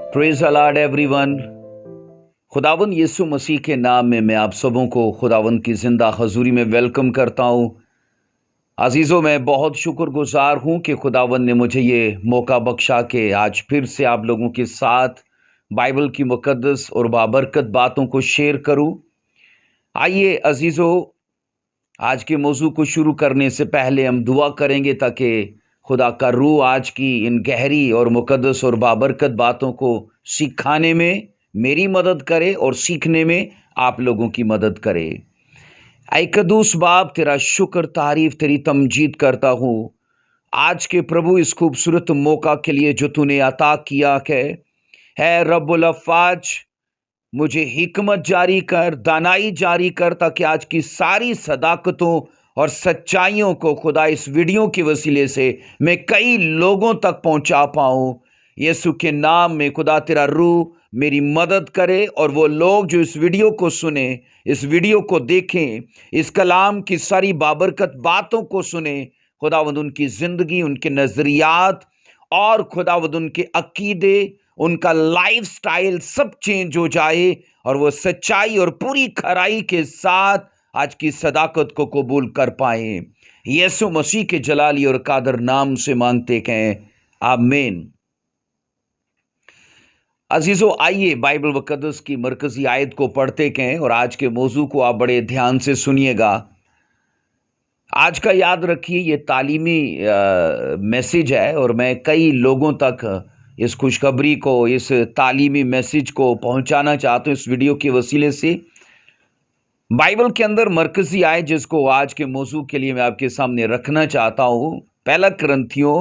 Praise the Lord everyone. खुदावंद यीशु मसीह के नाम में मैं आप सबों को खुदावंद की जिंदा हजूरी में वेलकम करता हूँ। अजीज़ों, मैं बहुत शुक्रगुजार हूँ कि खुदावंद ने मुझे ये मौका बख्शा कि आज फिर से आप लोगों के साथ बाइबल की मुकद्दस और बाबरकत बातों को शेयर करूँ। आइए अजीज़ों, आज के मौजू को शुरू करने से पहले हम दुआ करेंगे ताकि खुदा का रूह आज की इन गहरी और मुकद्दस और बाबरकत बातों को सिखाने में मेरी मदद करे और सीखने में आप लोगों की मदद करे। ऐ कदूस बाप, तेरा शुक्र तारीफ तेरी तमजीद करता हूँ आज के प्रभु इस खूबसूरत मौका के लिए जो तूने अता किया है रब्बुल अफ़ाज। मुझे हिकमत जारी कर, दानाई जारी कर, ताकि आज की सारी सदाकतों और सच्चाइयों को खुदा इस वीडियो के वसीले से मैं कई लोगों तक पहुंचा पाऊं। यीशु के नाम में खुदा तेरा रूह मेरी मदद करे और वो लोग जो इस वीडियो को सुने, इस वीडियो को देखें, इस कलाम की सारी बाबरकत बातों को सुने, खुदावंद उनकी ज़िंदगी, उनके नज़रियात और खुदावंद उनके अकीदे, उनका लाइफ स्टाइल सब चेंज हो जाए और वो सच्चाई और पूरी खराई के साथ आज की सदाकत को कबूल कर पाए। यीशु मसीह के जलाली और कादर नाम से मांगते हैं, आमीन। अजीजों, आइए बाइबल मुकद्दस की मरकजी आयत को पढ़ते हैं और आज के मौजू को आप बड़े ध्यान से सुनिएगा। आज का याद रखिए, ये तालीमी मैसेज है और मैं कई लोगों तक इस खुशखबरी को, इस तालीमी मैसेज को पहुंचाना चाहता हूं इस वीडियो के वसीले से। बाइबल के अंदर मरकजी आयत जिसको आज के मौजू के लिए मैं आपके सामने रखना चाहता हूं, पहला कुरिन्थियों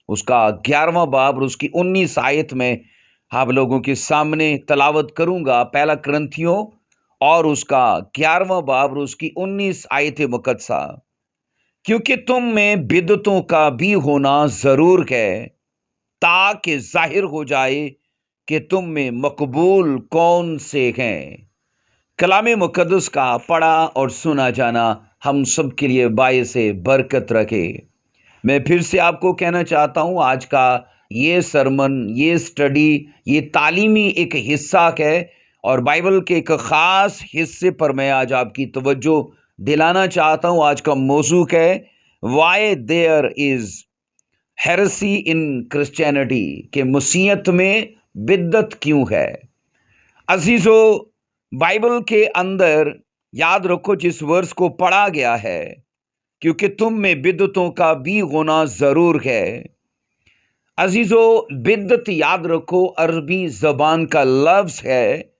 उसका 11वां बाब और उसकी 19 आयत में आप लोगों के सामने तलावत करूंगा। पहला कुरिन्थियों और उसका 11वां बाब और उसकी 19 आयत मुकद्दसा। क्योंकि तुम में बिदतों का भी होना जरूर है, ताकि जाहिर हो जाए कि तुम में मकबूल कौन से हैं। कलामे मुकद्दस का पढ़ा और सुना जाना हम सब के लिए बायसे बरकत रखे। मैं फिर से आपको कहना चाहता हूं, आज का ये सरमन, ये स्टडी, ये तालीमी एक हिस्सा है और बाइबल के एक ख़ास हिस्से पर मैं आज आपकी तवज्जो दिलाना चाहता हूं। आज का मौजू है why there is heresy in Christianity, के मसीहत में बिद्दत क्यों है। अजीजों, बाइबल के अंदर याद रखो जिस वर्स को पढ़ा गया है, क्योंकि तुम में बिद्दतों का भी होना जरूर है। अजीजों, बिद्दत याद रखो अरबी जबान का लफ्ज है।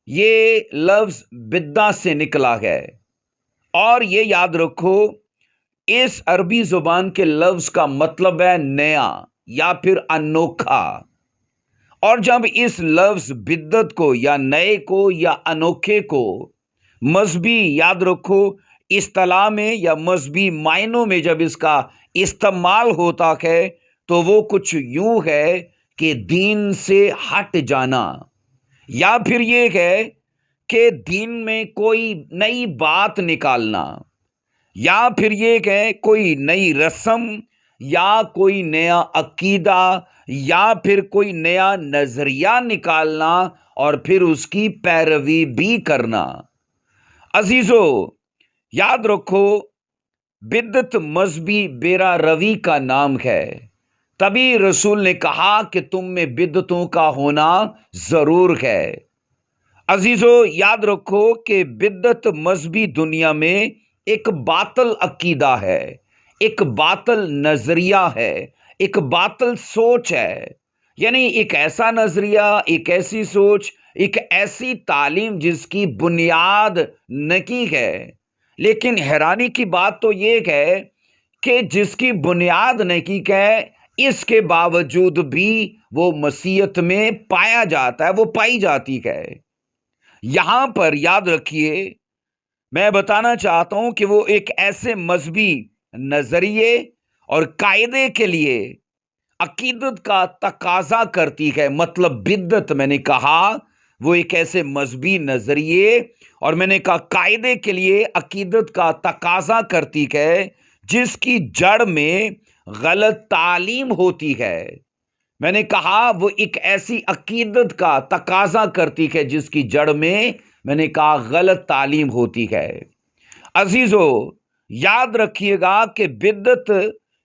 ये लफ्ज बिद्दा से निकला है और ये याद रखो इस अरबी जुबान के लफ्ज का मतलब है नया या फिर अनोखा। और जब इस लफ्ज बिद्दत को या नए को या अनोखे को मजहबी याद रखो इस्तिलाह में या मजहबी मायनों में जब इसका इस्तेमाल होता है तो वो कुछ यूं है कि दीन से हट जाना, या फिर ये है कि दीन में कोई नई बात निकालना, या फिर ये है कोई नई रस्म या कोई नया अकीदा या फिर कोई नया नजरिया निकालना और फिर उसकी पैरवी भी करना। अजीजों, याद रखो बिद्दत मजहबी बेरा रवी का नाम है। तभी रसूल ने कहा कि तुम में बिद्दतों का होना जरूर है। अजीजों, याद रखो कि बिद्दत मजहबी दुनिया में एक बातल अकीदा है, एक बातल नजरिया है, एक बातल सोच है। यानी एक ऐसा नजरिया, एक ऐसी सोच, एक ऐसी तालीम जिसकी बुनियाद नकी है। लेकिन हैरानी की बात तो ये है कि जिसकी बुनियाद नकी है, इसके बावजूद भी वो मसीहत में पाया जाता है, वो पाई जाती है। यहां पर याद रखिए, मैं बताना चाहता हूं कि वो एक ऐसे मजहबी नजरिए और कायदे के लिए अकीदत का तकाजा करती है। मतलब बिद्दत, मैंने कहा वो एक ऐसे मजहबी नजरिए और मैंने कहा कायदे के लिए अकीदत का तकाजा करती है जिसकी जड़ में गलत तालीम होती है। میں نے کہا وہ ایک ایسی عقیدت کا تقاضا کرتی ہے جس کی جڑ میں نے کہا غلط تعلیم ہوتی ہے۔ عزیزو، یاد رکھیے گا کہ بدعت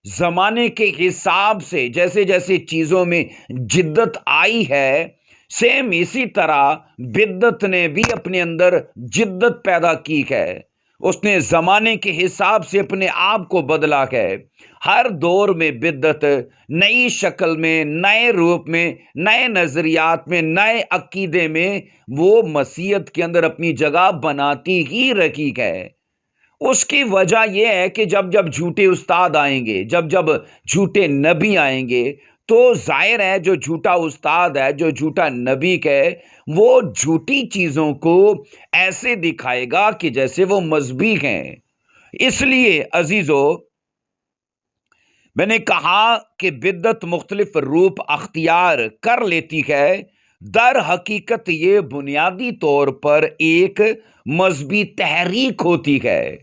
زمانے کے حساب سے جیسے جیسے چیزوں میں جدت آئی ہے، سیم اسی طرح بدعت نے بھی اپنے اندر جدت پیدا کی ہے۔ اس نے زمانے کے حساب سے اپنے آپ کو بدلا ہے۔ ہر دور میں بدعت نئی شکل میں، نئے روپ میں، نئے نظریات میں، نئے عقیدے میں وہ مسیحیت کے اندر اپنی جگہ بناتی ہی رہی ہے۔ اس کی وجہ یہ ہے کہ جب جب جھوٹے استاد آئیں گے، جب جب جھوٹے نبی آئیں گے، تو ظاہر ہے جو جھوٹا استاد ہے، جو جھوٹا نبی ہے، وہ جھوٹی چیزوں کو ایسے دکھائے گا کہ جیسے وہ مذہبی ہیں۔ اس لیے عزیزو، میں نے کہا کہ بدعت مختلف روپ اختیار کر لیتی ہے۔ در حقیقت یہ بنیادی طور پر ایک مذہبی تحریک ہوتی ہے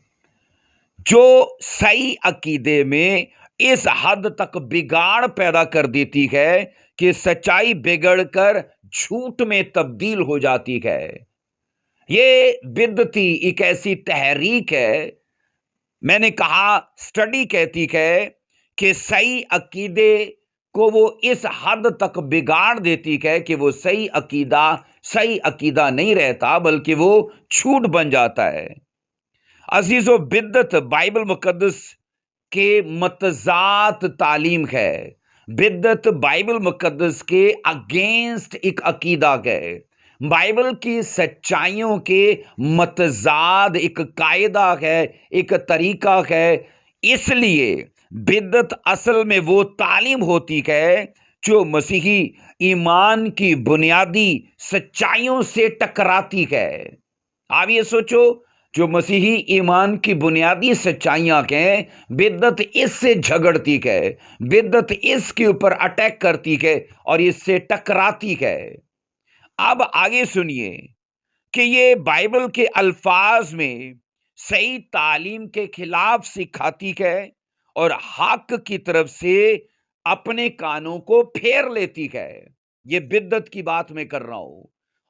جو صحیح عقیدے میں اس حد تک بگاڑ پیدا کر دیتی ہے کہ سچائی بگڑ کر جھوٹ میں تبدیل ہو جاتی ہے۔ یہ بدعتی ایک ایسی تحریک ہے، میں نے کہا اسٹڈی کہتی ہے کہ صحیح عقیدے کو وہ اس حد تک بگاڑ دیتی ہے کہ وہ صحیح عقیدہ نہیں رہتا، بلکہ وہ جھوٹ بن جاتا ہے۔ عزیزو، بدعت بائبل مقدس کے متضاد تعلیم ہے۔ بدعت بائبل مقدس کے اگینسٹ ایک عقیدہ ہے، بائبل کی سچائیوں کے متضاد ایک قاعدہ ہے، ایک طریقہ ہے۔ اس لیے بدعت اصل میں وہ تعلیم ہوتی ہے جو مسیحی ایمان کی بنیادی سچائیوں سے ٹکراتی ہے۔ آپ یہ سوچو، جو مسیحی ایمان کی بنیادی سچائیاں ہیں، بدعت اس سے جھگڑتی ہے، بدعت اس کے اوپر اٹیک کرتی ہے اور اس سے ٹکراتی ہے۔ اب آگے سنیے کہ یہ بائبل کے الفاظ میں صحیح تعلیم کے خلاف سکھاتی ہے اور حق کی طرف سے اپنے کانوں کو پھیر لیتی ہے۔ یہ بدعت کی بات میں کر رہا ہوں،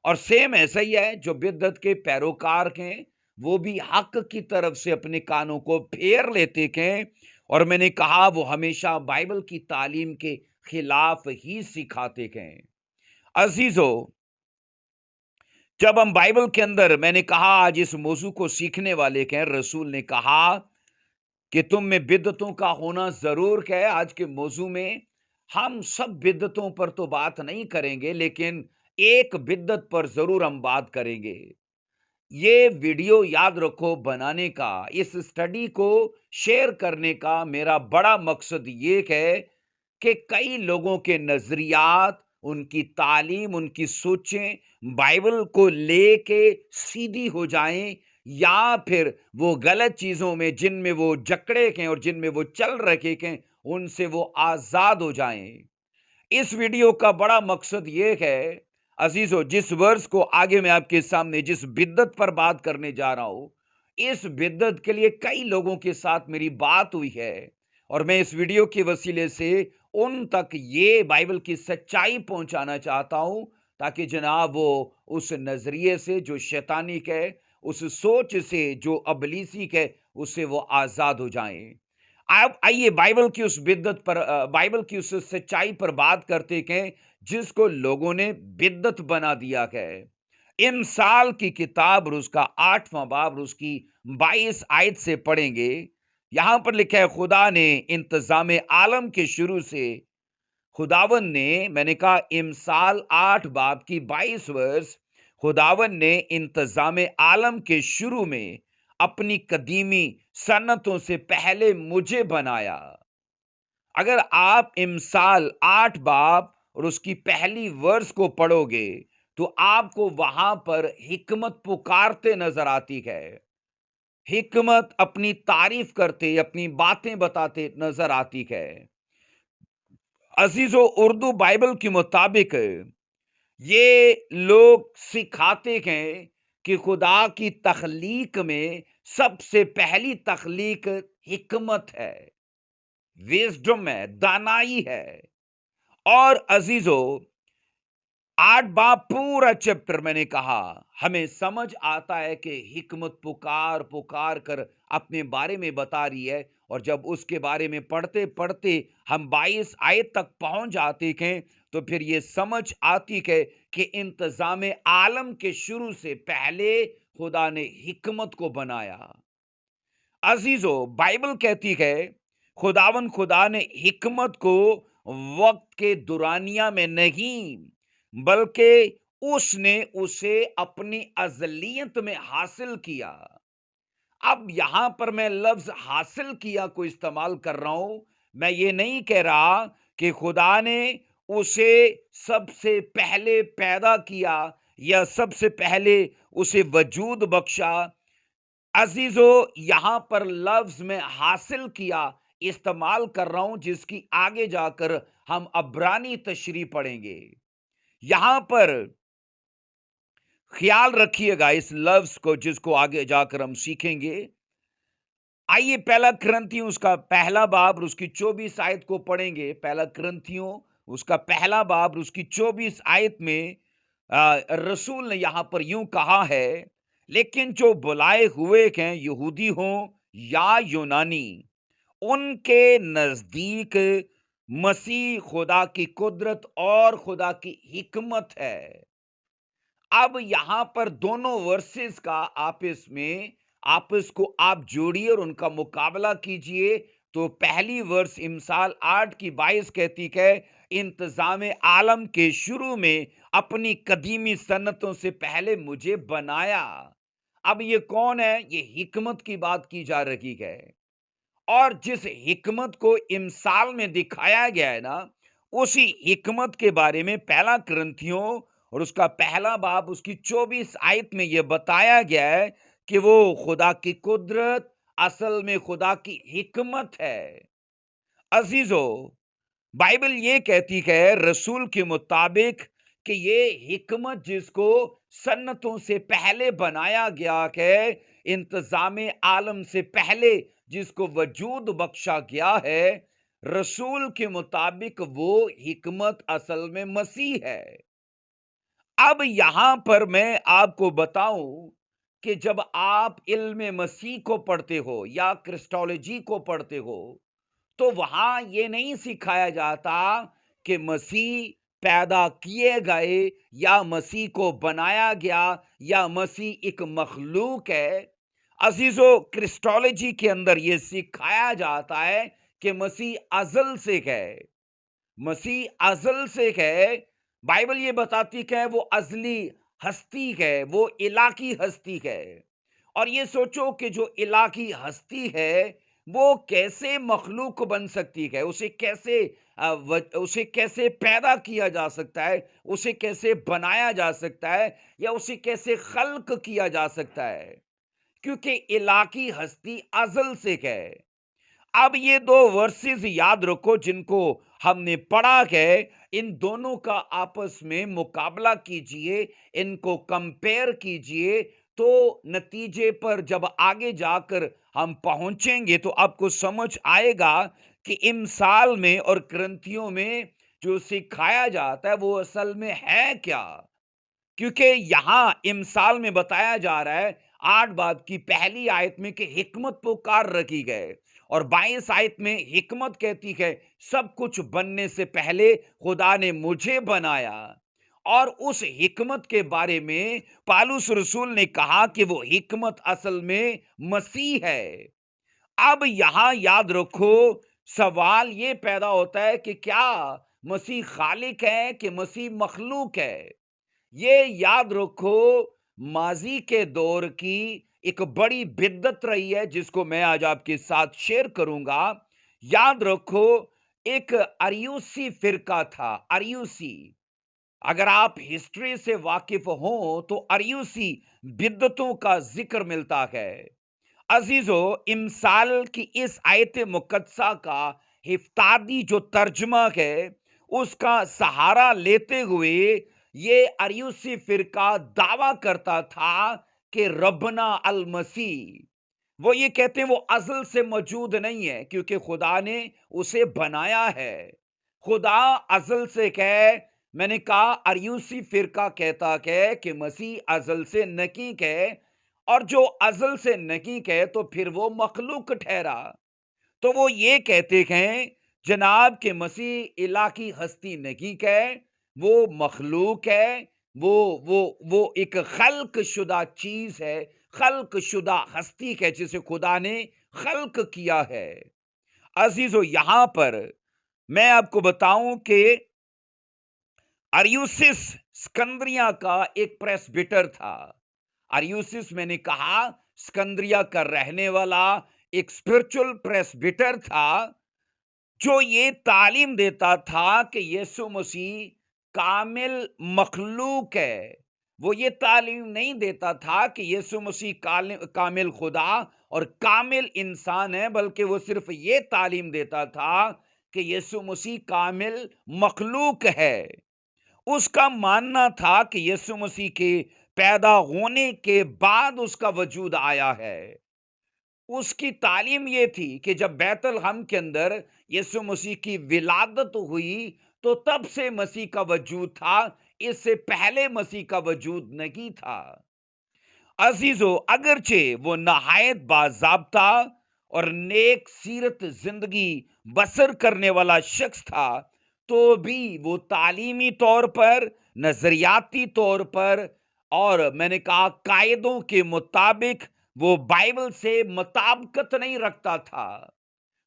اور سیم ایسا ہی ہے جو بدعت کے پیروکار ہیں، وہ بھی حق کی طرف سے اپنے کانوں کو پھیر لیتے ہیں، اور میں نے کہا وہ ہمیشہ بائبل کی تعلیم کے خلاف ہی سکھاتے ہیں۔ عزیزو، جب ہم بائبل کے اندر، میں نے کہا آج اس موضوع کو سیکھنے والے ہیں، رسول نے کہا کہ تم میں بدعتوں کا ہونا ضرور ہے۔ آج کے موضوع میں ہم سب بدعتوں پر تو بات نہیں کریں گے، لیکن ایک بدعت پر ضرور ہم بات کریں گے۔ یہ ویڈیو یاد رکھو بنانے کا، اس اسٹڈی کو شیئر کرنے کا میرا بڑا مقصد یہ ہے کہ کئی لوگوں کے نظریات، ان کی تعلیم، ان کی سوچیں بائبل کو لے کے سیدھی ہو جائیں، یا پھر وہ غلط چیزوں میں جن میں وہ جکڑے ہیں اور جن میں وہ چل رکھے ہیں، ان سے وہ آزاد ہو جائیں۔ اس ویڈیو کا بڑا مقصد یہ ہے عزیزو، جس ورس کو آگے میں آپ کے سامنے جس بدعت پر بات کرنے جا رہا ہوں، اس بدعت کے لیے کئی لوگوں کے ساتھ میری بات ہوئی ہے، اور میں اس ویڈیو کے وسیلے سے ان تک یہ بائبل کی سچائی پہنچانا چاہتا ہوں، تاکہ جناب وہ اس نظریے سے جو شیطانی ہے، اس سوچ سے جو ابلیسی ہے، اس سے وہ آزاد ہو جائیں۔ اب آئیے بائبل کی اس بدعت پر، بائبل کی اس سچائی پر بات کرتے ہیں جس کو لوگوں نے بدعت بنا دیا ہے۔ امثال کی کتاب اور اس کا 8واں باب اور اس کی 22 آیت سے پڑھیں گے۔ یہاں پر لکھا ہے، خدا نے انتظام عالم کے شروع سے، خداون نے، میں نے کہا امثال 8 باب کی 22 ورس، خداون نے انتظام عالم کے شروع میں اپنی قدیمی سنتوں سے پہلے مجھے بنایا۔ اگر آپ امثال 8 باب اور اس کی پہلی ورس کو پڑھو گے تو آپ کو وہاں پر حکمت پکارتے نظر آتی ہے، حکمت اپنی تعریف کرتے، اپنی باتیں بتاتے نظر آتی ہے۔ عزیزو، اردو بائبل کے مطابق یہ لوگ سکھاتے ہیں کہ خدا کی تخلیق میں سب سے پہلی تخلیق حکمت ہے، ویزڈم ہے، دانائی ہے، और अजीजों, 8 बाब पूरा चैप्टर मैंने कहा, हमें समझ आता है कि हिकमत पुकार पुकार कर अपने बारे में बता रही है। और जब उसके बारे में पढ़ते पढ़ते हम 22 आयत तक पहुंच जाते हैं, तो फिर ये समझ आती है कि इंतजाम आलम के शुरू से पहले खुदा ने हिकमत को बनाया। अजीजों, बाइबल कहती है खुदा ने हिकमत को वक्त के दुरानिया में नहीं, बल्कि उसने उसे अपनी अज़लियत में हासिल किया। अब यहां पर मैं लफ्ज हासिल किया को इस्तेमाल कर रहा हूं। मैं ये नहीं कह रहा कि खुदा ने उसे सबसे पहले पैदा किया या सबसे पहले उसे वजूद बख्शा। अजीजो, यहां पर लफ्ज में हासिल किया इस्तेमाल कर रहा हूं, जिसकी आगे जाकर हम अब्रानी तशरीह पढ़ेंगे। यहां पर ख्याल रखिएगा इस लफ्ज को, जिसको आगे जाकर हम सीखेंगे। आइए पहला क्रंथियों उसका पहला बाब और उसकी 24 आयत को पढ़ेंगे। पहला क्रंथियों उसका पहला बाब और उसकी 24 आयत में रसूल ने यहां पर यूं कहा है, लेकिन जो बुलाए हुए हैं, यहूदी हों या यूनानी, उनके नजदीक मसीह खुदा की कुदरत और खुदा की हिकमत है। अब यहां पर दोनों वर्सेस का आपस को आप जोड़िए और उनका मुकाबला कीजिए। तो पहली वर्स इमसाल 8 की 22 कहती है, इंतजाम आलम के शुरू में अपनी कदीमी सन्नतों से पहले मुझे बनाया। अब ये कौन है? ये हिकमत की बात की जा रही है। और जिस हिकमत को इमसाल में दिखाया गया है ना, उसी हिकमत के बारे में पहला क्रंथियों और उसका पहला बाब उसकी 24 आयत में यह बताया गया है कि वो खुदा की कुदरत असल में खुदा की हिकमत है। अजीजों, बाइबल ये कहती है रसूल के मुताबिक कि ये हिकमत जिसको सन्नतों से पहले बनाया गया है, इंतजाम आलम से पहले जिसको वजूद बख्शा गया है, रसूल के मुताबिक वो हिकमत असल में मसीह है। अब यहां पर मैं आपको बताऊं कि जब आप इल्म मसीह को पढ़ते हो या क्रिस्टोलॉजी को पढ़ते हो, तो वहां ये नहीं सिखाया जाता कि मसीह पैदा किए गए या मसीह को बनाया गया या मसीह एक मखलूक है। अजीजों, क्रिस्टोलॉजी के अंदर यह सिखाया जाता है कि मसीह अजल से है। मसीह अजल से है। बाइबल ये बताती है वो अजली हस्ती है, वो इलाकी हस्ती है। और ये सोचो कि जो इलाकी हस्ती है वो कैसे मखलूक बन सकती है, उसे कैसे पैदा किया जा सकता है, उसे कैसे बनाया जा सकता है, या उसे कैसे खल्क किया जा सकता है, क्योंकि इलाकी हस्ती अजल से है। अब ये दो वर्सेस याद रखो जिनको हमने पढ़ा है, इन दोनों का आपस में मुकाबला कीजिए, इनको कंपेयर कीजिए। तो नतीजे पर जब आगे जाकर हम पहुंचेंगे तो आपको समझ आएगा कि इमसाल में और ग्रंथियों में जो सिखाया जाता है वो असल में है क्या। क्योंकि यहां इमसाल में बताया जा रहा है 8 बाब की पहली आयत में कि हिकमत पुकार रखी गए, और 22 आयत में हिकमत कहती है सब कुछ बनने से पहले खुदा ने मुझे बनाया। और उस हिकमत के बारे में पालूस रसूल ने कहा कि वो हिकमत असल में मसीह है। अब यहां याद रखो, सवाल ये पैदा होता है कि क्या मसीह खालिक है कि मसीह मखलूक है। ये याद रखो, माजी के दौर की एक बड़ी बिद्दत रही है जिसको मैं आज आपके साथ शेयर करूंगा। याद रखो, एक अरियूसी फिरका था, अरियूसी। अगर आप हिस्ट्री से वाकिफ हो तो अरियूसी बिद्दतों का जिक्र मिलता है। अजीजों, इमसाल की इस आयत मुकद्दसा का हिफ्तादी जो तर्जमा है, उसका सहारा लेते हुए ये अरियूसी फिरका दावा करता था कि रब्बना अल मसीह, वो ये कहते हैं वो अज़ल से मौजूद नहीं है, क्योंकि खुदा ने उसे बनाया है। خدا ازل سے کہے، میں نے کہا اریوسی فرقہ کہتا کہ مسیح ازل سے نکیک ہے، اور جو ازل سے نکیک ہے تو پھر وہ مخلوق ٹھہرا۔ تو وہ یہ کہتے ہیں جناب کہ مسیح الہ کی ہستی نکیک ہے، وہ مخلوق ہے، وہ ایک خلق شدہ چیز ہے، خلق شدہ ہستی ہے جسے خدا نے خلق کیا ہے۔ عزیزو، یہاں پر میں آپ کو بتاؤں کہ اریوسس اسکندریہ کا ایک پریسبیٹر تھا۔ اریوسس، میں نے کہا، اسکندریہ کا رہنے والا ایک اسپرچل پریسبیٹر تھا، جو یہ تعلیم دیتا تھا کہ یسوع مسیح کامل مخلوق ہے۔ وہ یہ تعلیم نہیں دیتا تھا کہ یسوع مسیح کامل خدا اور کامل انسان ہے، بلکہ وہ صرف یہ تعلیم دیتا تھا کہ یسوع مسیح کامل مخلوق ہے۔ اس کا ماننا تھا کہ یسوع مسیح کے پیدا ہونے کے بعد اس کا وجود آیا ہے۔ اس کی تعلیم یہ تھی کہ جب بیت الحم کے اندر یسوع مسیح کی ولادت ہوئی تو تب سے مسیح کا وجود تھا، اس سے پہلے مسیح کا وجود نہیں تھا۔ عزیزو، اگرچہ وہ نہایت باضابطہ اور نیک سیرت زندگی بسر کرنے والا شخص تھا، تو بھی وہ تعلیمی طور پر، نظریاتی طور پر، اور میں نے کہا قاعدوں کے مطابق وہ بائبل سے مطابقت نہیں رکھتا تھا۔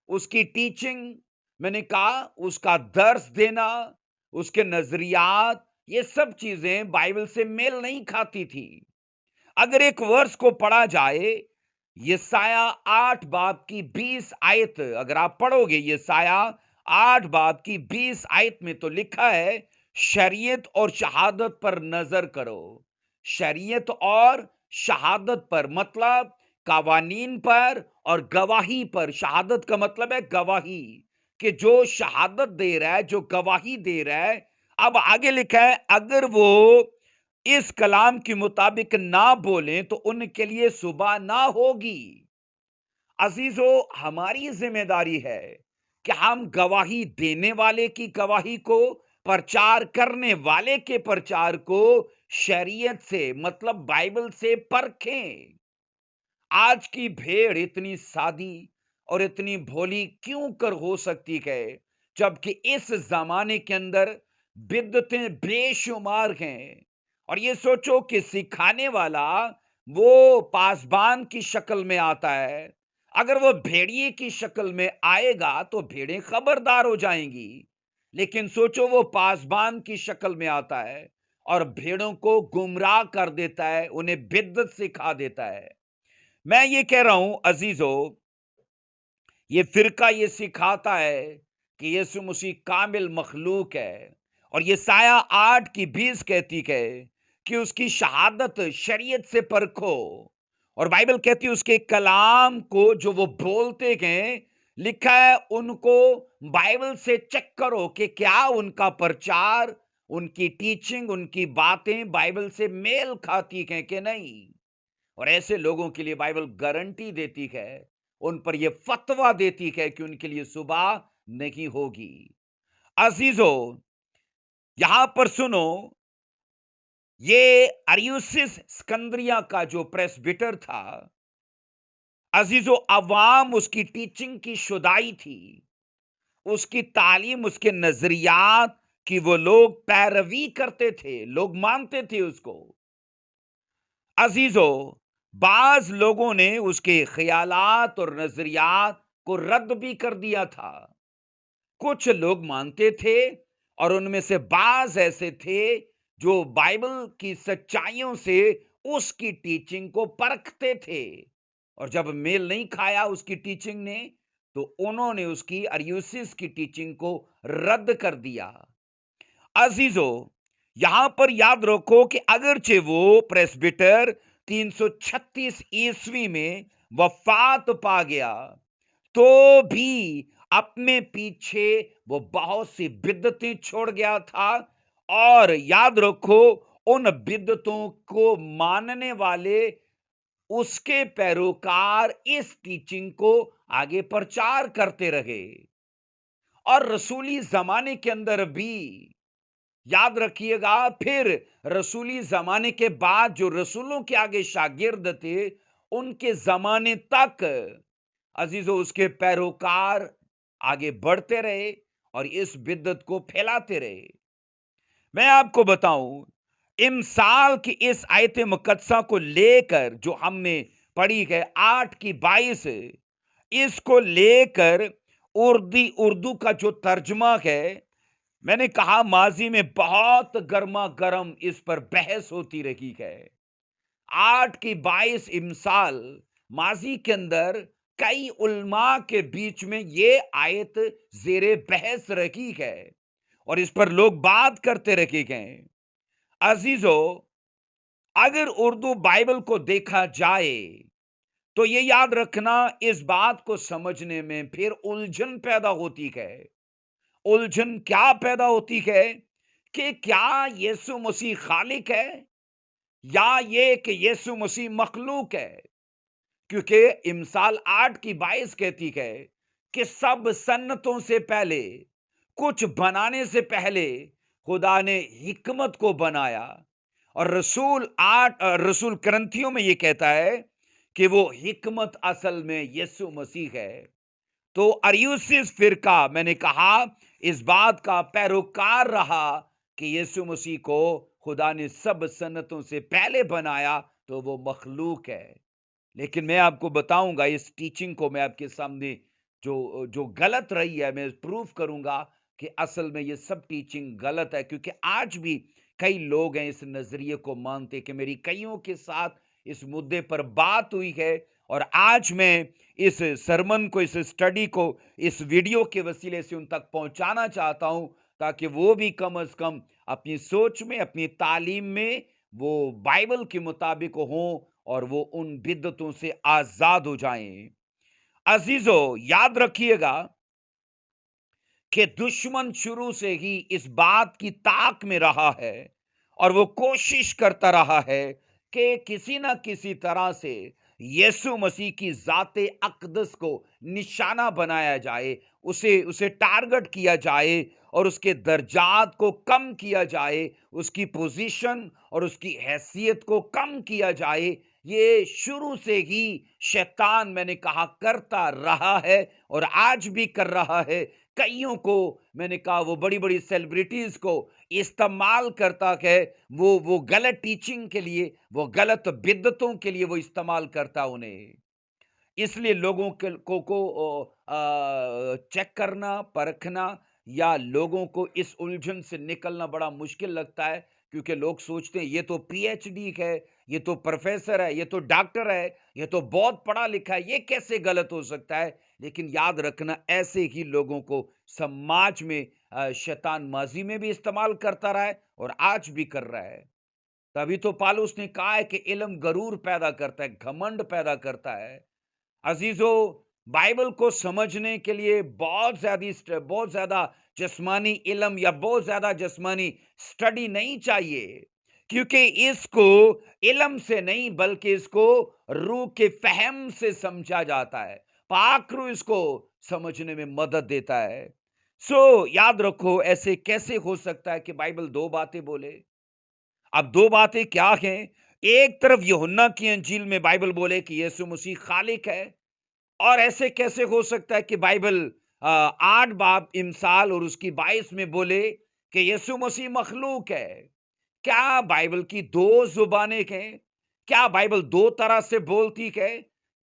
اس کی ٹیچنگ، میں نے کہا اس کا درس دینا، اس کے نظریات، یہ سب چیزیں بائبل سے میل نہیں کھاتی تھی۔ اگر ایک ورس کو پڑھا جائے، یسایہ 8 باب کی 20 آیت، اگر آپ پڑھو گے یسایہ 8 باب کی 20 آیت میں تو لکھا ہے، شریعت اور شہادت پر نظر کرو۔ شریعت اور شہادت پر مطلب قوانین پر اور گواہی پر۔ شہادت کا مطلب ہے گواہی، کہ جو شہادت دے رہا ہے، جو گواہی دے رہا ہے۔ اب آگے لکھا ہے، اگر وہ اس کلام کے مطابق نہ بولیں تو ان کے لیے صبح نہ ہوگی۔ عزیزو، ہماری ذمہ داری ہے کہ ہم گواہی دینے والے کی گواہی کو، پرچار کرنے والے کے پرچار کو شریعت سے، مطلب بائبل سے پرکھیں۔ آج کی بھیڑ اتنی سادی اور اتنی بھولی کیوں کر ہو سکتی ہے، جبکہ اس زمانے کے اندر بدعتیں بے شمار ہیں۔ اور یہ سوچو کہ سکھانے والا وہ پاسبان کی شکل میں آتا ہے، اگر وہ بھیڑیے کی شکل میں آئے گا تو بھیڑیں خبردار ہو جائیں گی، لیکن سوچو وہ پاسبان کی شکل میں آتا ہے اور بھیڑوں کو گمراہ کر دیتا ہے، انہیں بدعت سکھا دیتا ہے۔ میں یہ کہہ رہا ہوں عزیزو، یہ فرقہ یہ سکھاتا ہے کہ یسوع مسیح کامل مخلوق ہے، اور یہ سایہ 8 کی 20 کہتی ہے کہ اس کی شہادت شریعت سے پرکھو، اور بائبل کہتی ہے اس کے کلام کو جو وہ بولتے ہیں، لکھا ہے ان کو بائبل سے چیک کرو کہ کیا ان کا پرچار، ان کی ٹیچنگ، ان کی باتیں بائبل سے میل کھاتی ہیں کہ نہیں۔ اور ایسے لوگوں کے لیے بائبل گارنٹی دیتی ہے، ان پر یہ فتویٰ دیتی ہے کہ ان کے لیے صبح نہیں ہوگی۔ عزیزو، یہاں پر سنو، یہ اریوسس اسکندریہ کا جو پریسبیٹر تھا، عزیزو، عوام اس کی ٹیچنگ کی شدائی تھی، اس کی تعلیم، اس کے نظریات کی وہ لوگ پیروی کرتے تھے، لوگ مانتے تھے اس کو۔ عزیزو، بعض لوگوں نے اس کے خیالات اور نظریات کو رد بھی کر دیا تھا۔ کچھ لوگ مانتے تھے، اور ان میں سے بعض ایسے تھے جو بائبل کی سچائیوں سے اس کی ٹیچنگ کو پرکھتے تھے، اور جب میل نہیں کھایا اس کی ٹیچنگ نے تو انہوں نے اس کی اریوسس کی ٹیچنگ کو رد کر دیا۔ عزیزو، یہاں پر یاد رکھو کہ اگرچہ وہ پریسبیٹر 336 عیسوی میں وفات پا گیا، تو بھی اپنے پیچھے وہ بہت سی بدعتیں چھوڑ گیا تھا، اور یاد رکھو ان بدعتوں کو ماننے والے اس کے پیروکار اس ٹیچنگ کو آگے پرچار کرتے رہے، اور रसूली ज़माने के अंदर भी याद रखिएगा, फिर रसूली ज़माने के बाद जो रसूलों के आगे शागिर्द थे, उनके ज़माने तक अज़ीज़ों उसके पैरोकार आगे बढ़ते रहे और इस बिद्दत को फैलाते रहे। मैं आपको बताऊं, इमसाल की इस आयत मुकद्दसा को लेकर जो हमने पढ़ी है 8 की 22, इसको लेकर उर्दू का जो तर्जमा है, मैंने कहा माजी में बहुत गर्मा गर्म इस पर बहस होती रही है। 8 की 22 इमसाल माजी के अंदर कई उलमा के बीच में ये आयत जेरे बहस रही है और इस पर लोग बात करते रखे गए। अजीजों, अगर उर्दू बाइबल को देखा जाए तो ये याद रखना, इस बात को समझने में फिर उलझन पैदा होती है। उलझन क्या पैदा होती है कि क्या यीशु मसीह खालिक है या ये कि यीशु मसीह मखलूक है। क्योंकि इमसाल 8 की 22 कहती है कि सब सन्नतों से पहले, कुछ बनाने से पहले खुदा ने हिकमत को बनाया। और रसूल करंथियों में ये कहता है कि वो हिकमत असल में यीशु मसीह है। तो अरियुसिस फिरका, मैंने कहा, इस बात का पैरोकार रहा कि यीशु मसीह को खुदा ने सब सन्नतों से पहले बनाया तो वो मखलूक है। लेकिन मैं आपको बताऊंगा, इस टीचिंग को मैं आपके सामने जो जो गलत रही है, मैं प्रूफ करूंगा कि असल में ये सब टीचिंग गलत है। क्योंकि आज भी कई लोग हैं इस नजरिए को मानते कि मेरी कईयों के साथ इस मुद्दे पर बात हुई है और आज मैं इस सरमन को, इस स्टडी को, इस वीडियो के वसीले से उन तक पहुंचाना चाहता हूं ताकि वो भी कम से कम अपनी सोच में, अपनी तालीम में वो बाइबल के मुताबिक हों और वो उन बिद्दतों से आजाद हो जाएं। अजीजों, याद रखिएगा कि दुश्मन शुरू से ही इस बात की ताक में रहा है और वो कोशिश करता रहा है कि किसी ना किसी तरह से यीशु मसीह की जाते अकदस को निशाना बनाया जाए, उसे उसे टारगेट किया जाए और उसके दर्जात को कम किया जाए, उसकी पोजीशन और उसकी हैसियत को कम किया जाए। ये शुरू से ही शैतान, मैंने कहा, करता रहा है और आज भी कर रहा है। कईयों को, मैंने कहा, वो बड़ी बड़ी सेलिब्रिटीज को इस्तेमाल करता है, वो गलत टीचिंग के लिए, वो गलत बिद्दतों के लिए वो इस्तेमाल करता उन्हें। इसलिए लोगों को चेक करना, परखना या लोगों को इस उलझन से निकलना बड़ा मुश्किल लगता है। क्योंकि लोग सोचते हैं ये तो पीएचडी है, ये तो प्रोफेसर है, ये तो डॉक्टर है, ये तो बहुत पढ़ा लिखा है, ये कैसे गलत हो सकता है। लेकिन याद रखना, ऐसे ही लोगों को समाज में शैतान माजी में भी इस्तेमाल करता रहा है और आज भी कर रहा है। तभी तो पालूस ने कहा है कि इल्म गरूर पैदा करता है, घमंड पैदा करता है। अजीजों, बाइबल को समझने के लिए बहुत ज्यादा जिस्मानी इल्म या बहुत ज्यादा जिस्मानी स्टडी नहीं चाहिए। क्योंकि इसको इल्म से नहीं बल्कि इसको रूह के फहम से समझा जाता है। पाक रूह इसको समझने में मदद देता है। याद रखो, ऐसे कैसे हो सकता है कि बाइबल दो बातें बोले। अब दो बातें क्या हैं? एक तरफ यूहन्ना की अंजील में बाइबल बोले कि यीशु मसीह खालिक है, और ऐसे कैसे हो सकता है कि बाइबल 8 बाब इमसाल और उसकी 22 में बोले कि यीशु मसीह मखलूक है। क्या बाइबल की दो जुबानें हैं? क्या बाइबल दो तरह से बोलती है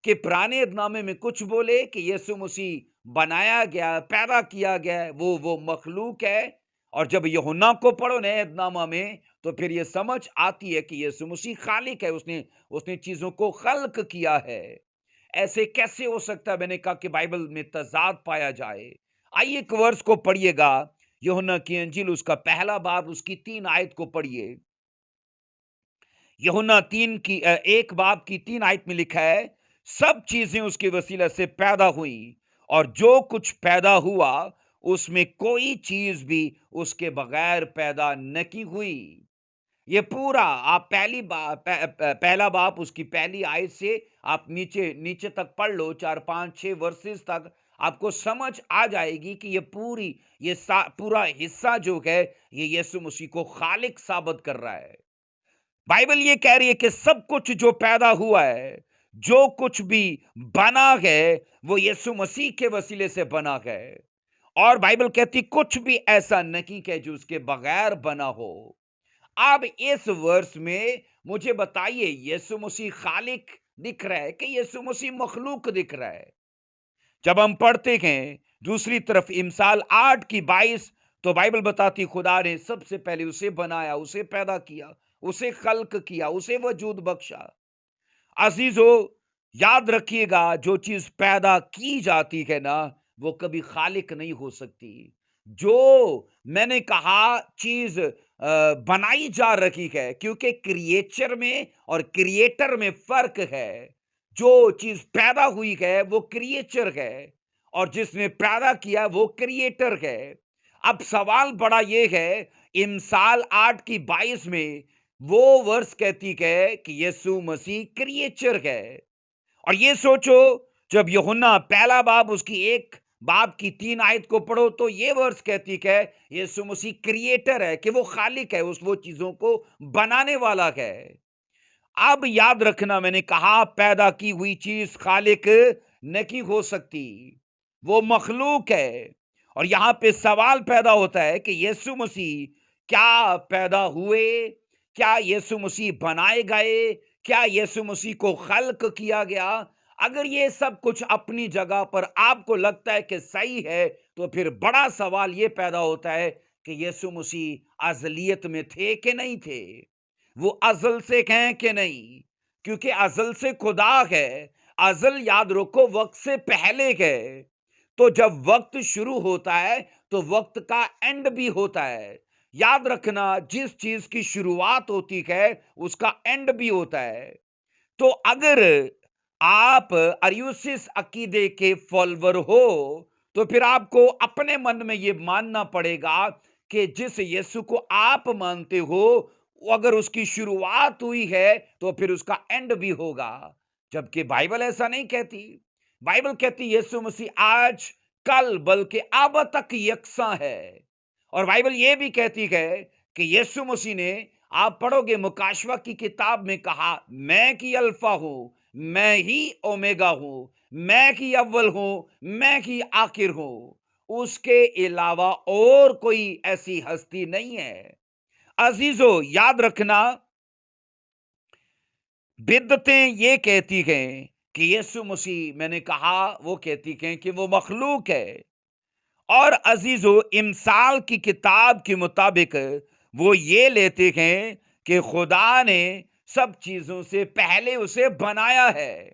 कि पुराने नामे में कुछ बोले कि यीशु मसीह बनाया गया, पैदा किया गया, वो मखलूक है, और जब यूहन्ना को पढ़ो नए नामा में तो फिर ये समझ आती है कि यीशु मसीह खालिक है, उसने उसने चीजों को खल्क किया है। ऐसे कैसे हो सकता है? मैंने कहा कि बाइबल में तजाद पाया जाए। आइए एक वर्स को पढ़िएगा, यूहन्ना की अंजील उसका पहला बाब उसकी 3 आयत को पढ़िए। यूहन्ना 1 बाब की 3 आयत में लिखा है, सब चीजें उसके वसीला से पैदा हुई और जो कुछ पैदा हुआ उसमें कोई चीज भी उसके बगैर पैदा न की हुई। ये पूरा आप पहला बाप उसकी पहली आयत से आप नीचे नीचे तक पढ़ लो, 4 5 6 वर्सेस तक آپ کو سمجھ آ جائے گی کہ یہ پورا حصہ جو ہے یہ یسوع مسیح کو خالق ثابت کر رہا ہے۔ بائبل یہ کہہ رہی ہے کہ سب کچھ جو پیدا ہوا ہے، جو کچھ بھی بنا ہے، وہ یسوع مسیح کے وسیلے سے بنا ہے۔ اور بائبل کہتی کچھ بھی ایسا نہیں کہ جو اس کے بغیر بنا ہو۔ اب اس ورس میں مجھے بتائیے، یسوع مسیح خالق دکھ رہا ہے کہ یسوع مسیح مخلوق دکھ رہا ہے؟ جب ہم پڑھتے ہیں دوسری طرف امثال 8:22، تو بائبل بتاتی خدا نے سب سے پہلے اسے بنایا، اسے پیدا کیا، اسے خلق کیا، اسے وجود بخشا۔ عزیزو، یاد رکھیے گا، جو چیز پیدا کی جاتی ہے نا، وہ کبھی خالق نہیں ہو سکتی۔ جو میں نے کہا چیز بنائی جا رہی ہے، کیونکہ کریچر میں اور کریٹر میں فرق ہے۔ جو چیز پیدا ہوئی ہے وہ کریچر ہے، اور جس نے پیدا کیا وہ کریٹر ہے۔ اب سوال بڑا یہ ہے، امثال 8:22 میں وہ ورس کہتی ہے کہ یسوع مسیح کریچر ہے۔ اور یہ سوچو، جب یوحنا پہلا باب اس کی 1:3 آیت کو پڑھو تو یہ ورس کہتی ہے یسوع مسیح کریٹر ہے، کہ وہ خالق ہے، وہ چیزوں کو بنانے والا ہے۔ اب یاد رکھنا، میں نے کہا پیدا کی ہوئی چیز خالق نہیں ہو سکتی، وہ مخلوق ہے۔ اور یہاں پہ سوال پیدا ہوتا ہے کہ یسوع مسیح کیا پیدا ہوئے؟ کیا یسوع مسیح بنائے گئے؟ کیا یسوع مسیح کو خلق کیا گیا؟ اگر یہ سب کچھ اپنی جگہ پر آپ کو لگتا ہے کہ صحیح ہے، تو پھر بڑا سوال یہ پیدا ہوتا ہے کہ یسوع مسیح ازلیت میں تھے کہ نہیں تھے؟ وہ ازل سے ہیں کہ نہیں؟ کیونکہ ازل سے خدا ہے۔ ازل یاد رکھو وقت سے پہلے ہے۔ تو جب وقت شروع ہوتا ہے تو وقت کا اینڈ بھی ہوتا ہے۔ یاد رکھنا، جس چیز کی شروعات ہوتی ہے اس کا اینڈ بھی ہوتا ہے۔ تو اگر آپ اریوسس عقیدے کے فالوور ہو تو پھر آپ کو اپنے من میں یہ ماننا پڑے گا کہ جس یسوع کو آپ مانتے ہو، اگر اس کی شروعات ہوئی ہے تو پھر اس کا اینڈ بھی ہوگا۔ جبکہ بائبل ایسا نہیں کہتی۔ بائبل کہتی یسوع مسیح آج، کل، بلکہ اب تک یکساں ہے۔ اور بائبل یہ بھی کہتی ہے کہ یسوع مسیح نے، آپ پڑھو گے مکاشوہ کی کتاب میں، کہا میں کی الفا ہوں، میں ہی اومیگا ہوں، میں کی اول ہوں، میں کی آخر ہوں۔ اس کے علاوہ اور کوئی ایسی ہستی نہیں ہے۔ عزیزو، یاد رکھنا، بدعتیں یہ کہتی ہیں کہ یسوع مسیح، میں نے کہا وہ کہتی ہیں کہ وہ مخلوق ہے۔ اور عزیزو، امثال کی کتاب کے مطابق وہ یہ لیتے ہیں کہ خدا نے سب چیزوں سے پہلے اسے بنایا ہے۔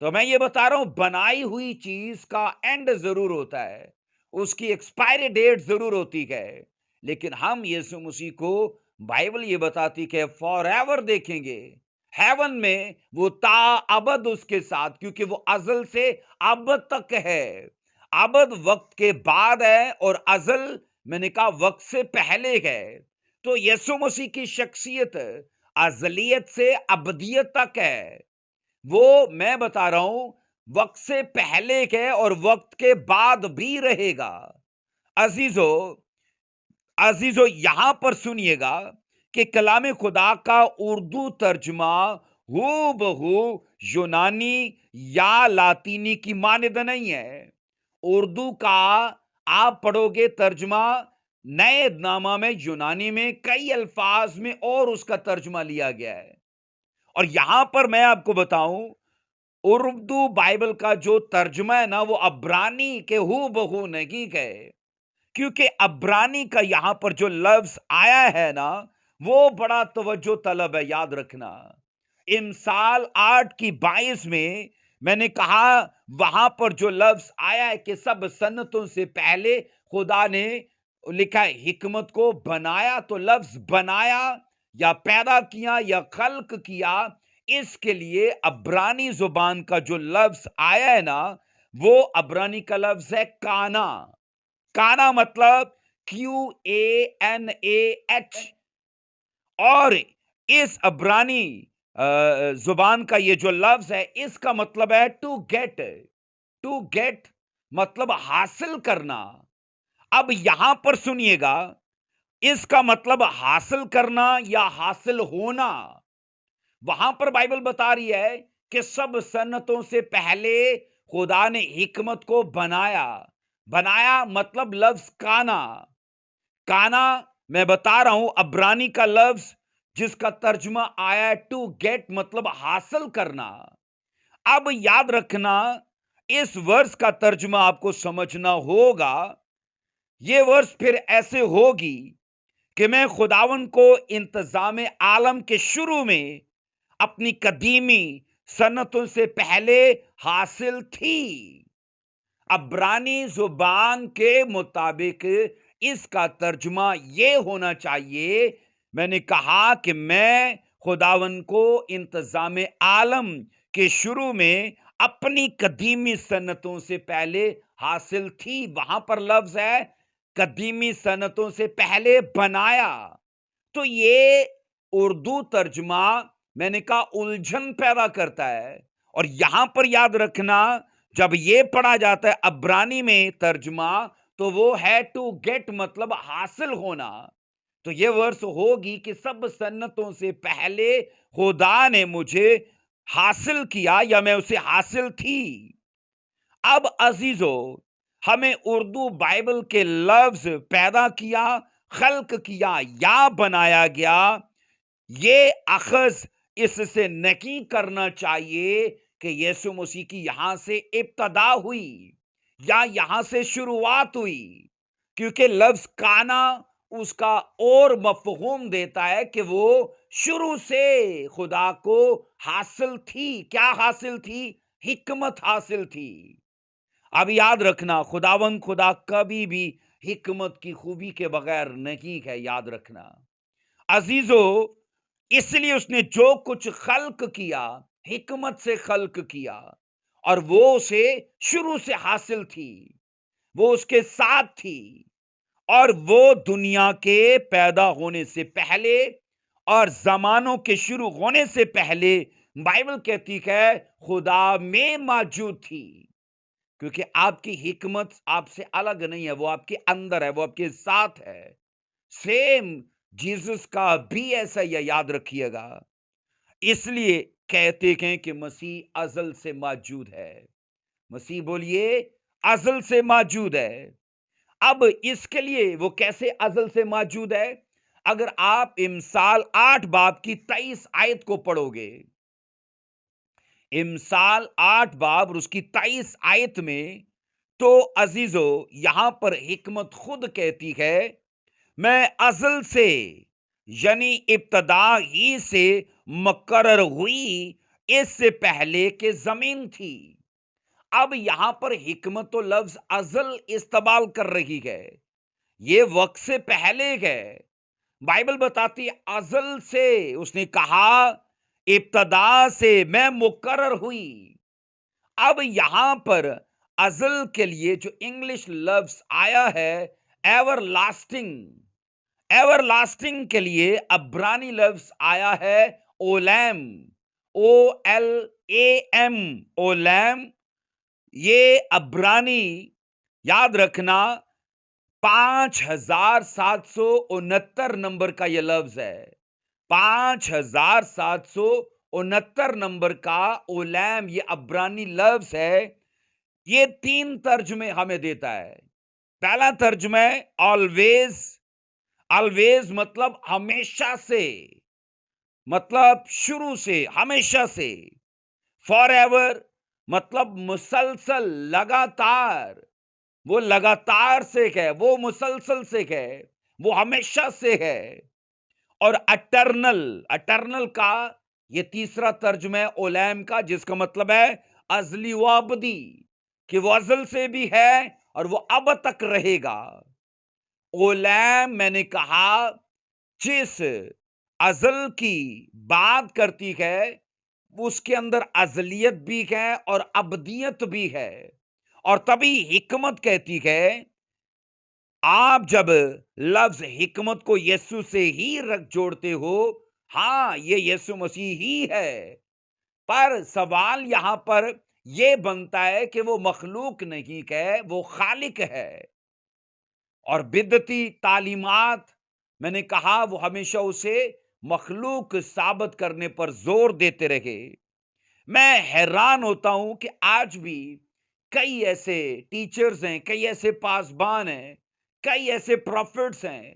تو میں یہ بتا رہا ہوں، بنائی ہوئی چیز کا اینڈ ضرور ہوتا ہے، اس کی ایکسپائری ڈیٹ ضرور ہوتی ہے، لیکن ہم یسوع مسیح کو، بائبل یہ بتاتی کہ فار ایور دیکھیں گے ہیون میں، وہ تا ابد اس کے ساتھ، کیونکہ وہ ازل سے اب تک ہے۔ ابد وقت کے بعد ہے، اور ازل، میں نے کہا، وقت سے پہلے ہے۔ تو یسوع مسیح کی شخصیت ازلیت سے ابدیت تک ہے۔ وہ، میں بتا رہا ہوں، وقت سے پہلے ہے اور وقت کے بعد بھی رہے گا۔ عزیزو، یہاں پر سنیے گا کہ کلام خدا کا اردو ترجمہ ہو بہو یونانی یا لاطینی کی مانند نہیں ہے۔ اردو کا آپ پڑھو گے ترجمہ، نئے نامہ میں، یونانی میں کئی الفاظ میں اور اس کا ترجمہ لیا گیا ہے۔ اور یہاں پر میں آپ کو بتاؤں، اردو بائبل کا جو ترجمہ ہے نا، وہ عبرانی کے ہو بہو نہیں ہے، کیونکہ عبرانی کا یہاں پر جو لفظ آیا ہے نا، وہ بڑا توجہ طلب ہے۔ یاد رکھنا، امثال 8:22 میں نے کہا وہاں پر جو لفظ آیا ہے کہ سب سنتوں سے پہلے خدا نے لکھا ہے حکمت کو بنایا، تو لفظ بنایا یا پیدا کیا یا خلق کیا، اس کے لیے عبرانی زبان کا جو لفظ آیا ہے نا، وہ عبرانی کا لفظ ہے کانا۔ کانا مطلب QANAH۔ اور اس عبرانی زبان کا یہ جو لفظ ہے، اس کا مطلب ہے ٹو گیٹ मतलब हासिल करना। अब यहां पर सुनिएगा, इसका मतलब हासिल करना या हासिल होना। वहां पर बाइबल बता रही है कि सब सन्नतों से पहले खुदा ने हिकमत को बनाया। बनाया मतलब लफ्ज काना। काना, मैं बता रहा हूं, अब्रानी का लफ्ज जिसका तर्जुमा आया टू गेट मतलब हासिल करना। अब याद रखना, इस वर्ष का तर्जुमा आपको समझना होगा। यह वर्ष फिर ऐसे होगी कि मैं खुदावन को इंतजाम आलम के शुरू में अपनी कदीमी सन्नतों से पहले हासिल थी। अब्रानी जुबान के मुताबिक इसका तर्जुमा यह होना चाहिए, मैंने कहा कि मैं खुदावन को इंतजाम आलम के शुरू में अपनी कदीमी सन्नतों से पहले हासिल थी। वहां पर लफ्ज है कदीमी सन्नतों से पहले बनाया। तो ये उर्दू तर्जुमा, मैंने कहा, उलझन पैदा करता है। और यहां पर याद रखना, जब ये पढ़ा जाता है अब्रानी में तर्जुमा, तो वो है टू गेट मतलब हासिल होना। तो ये वर्ष होगी कि सब सन्नतों से पहले खुदा ने मुझे हासिल किया या मैं उसे हासिल थी। अब अजीजो, हमें उर्दू बाइबल के लफ्ज पैदा किया, खल्क किया या बनाया गया, ये अखज इससे नहीं करना चाहिए कि यीशु मसीह की यहां से इब्तदा हुई या यहां से शुरुआत हुई, क्योंकि लफ्ज काना उसका और मफहूम देता है कि वो शुरू से खुदा को हासिल थी। क्या हासिल थी? हिकमत हासिल थी। अब याद रखना, खुदावन खुदा कभी भी हिकमत की खूबी के बगैर नहीं है, याद रखना अजीजो। इसलिए उसने जो कुछ खल्क किया, हिकमत से खल्क किया, और वो उसे शुरू से हासिल थी, वो उसके साथ थी। और वो दुनिया के पैदा होने से पहले और जमानों के शुरू होने से पहले, बाइबल कहती है, खुदा में मौजूद थी। क्योंकि आपकी हिकमत आपसे अलग नहीं है, वो आपके अंदर है, वो आपके साथ है। सेम जीसस का भी ऐसा ही है, याद रखिएगा। इसलिए कहते हैं कि मसीह अजल से मौजूद है। मसीह, बोलिए, अजल से मौजूद है। अब इसके लिए वो कैसे अजल से मौजूद है? अगर आप इमसाल 8 बाब की 23 आयत को पढ़ोगे, इमसाल 8 बाब और उसकी 23 आयत में, तो अजीजो यहां पर हिकमत खुद कहती है, मैं अजल से यानी इब्तदा ही से मुकर्रर हुई, इससे पहले के जमीन थी। अब यहां पर हिकमत तो लफ्ज अजल इस्तेमाल कर रही है, ये वक्त से पहले है। बाइबल बताती है अजल से, उसने कहा इब्तदा से मैं मुकर्रर हुई। अब यहां पर अजल के लिए जो इंग्लिश लफ्ज आया है एवर लास्टिंग, एवर लास्टिंग के लिए अब्रानी लफ्ज आया है ओलैम, ओ एल ए एम, ओलैम। ये अब्रानी, याद रखना, 5769 नंबर का यह लफ्ज है। 5769 नंबर का ओलैम, ये अब्रानी लफ्ज है। ये 3 तर्जुमे हमें देता है। पहला तर्जुमा है ऑलवेज। ऑलवेज मतलब हमेशा से, मतलब शुरू से, हमेशा से। फॉर एवर मतलब मुसलसल, लगातार। वो लगातार से है, वो मुसलसल से है, वो हमेशा से है। और अटर्नल, अटर्नल का ये तीसरा तर्जुमा है ओलैम का, जिसका मतलब है अजली व अबदी, कि वो अजल से भी है और वो अब तक रहेगा। ओलैम, मैंने कहा, जिस अजल की बात करती है, उसके अंदर अजलियत भी है और अबदियत भी है। और तभी हिकमत कहती है, आप जब लफ्ज हिकमत को यीशु से ही रख जोड़ते हो, हां, ये यीशु मसीह ही है। पर सवाल यहां पर یہ بنتا ہے کہ وہ مخلوق نہیں ہے، وہ خالق ہے۔ اور بدعتی تعلیمات، میں نے کہا، وہ ہمیشہ اسے مخلوق ثابت کرنے پر زور دیتے رہے۔ میں حیران ہوتا ہوں کہ آج بھی کئی ایسے ٹیچرز ہیں، کئی ایسے پاسبان ہیں، کئی ایسے پروفٹس ہیں،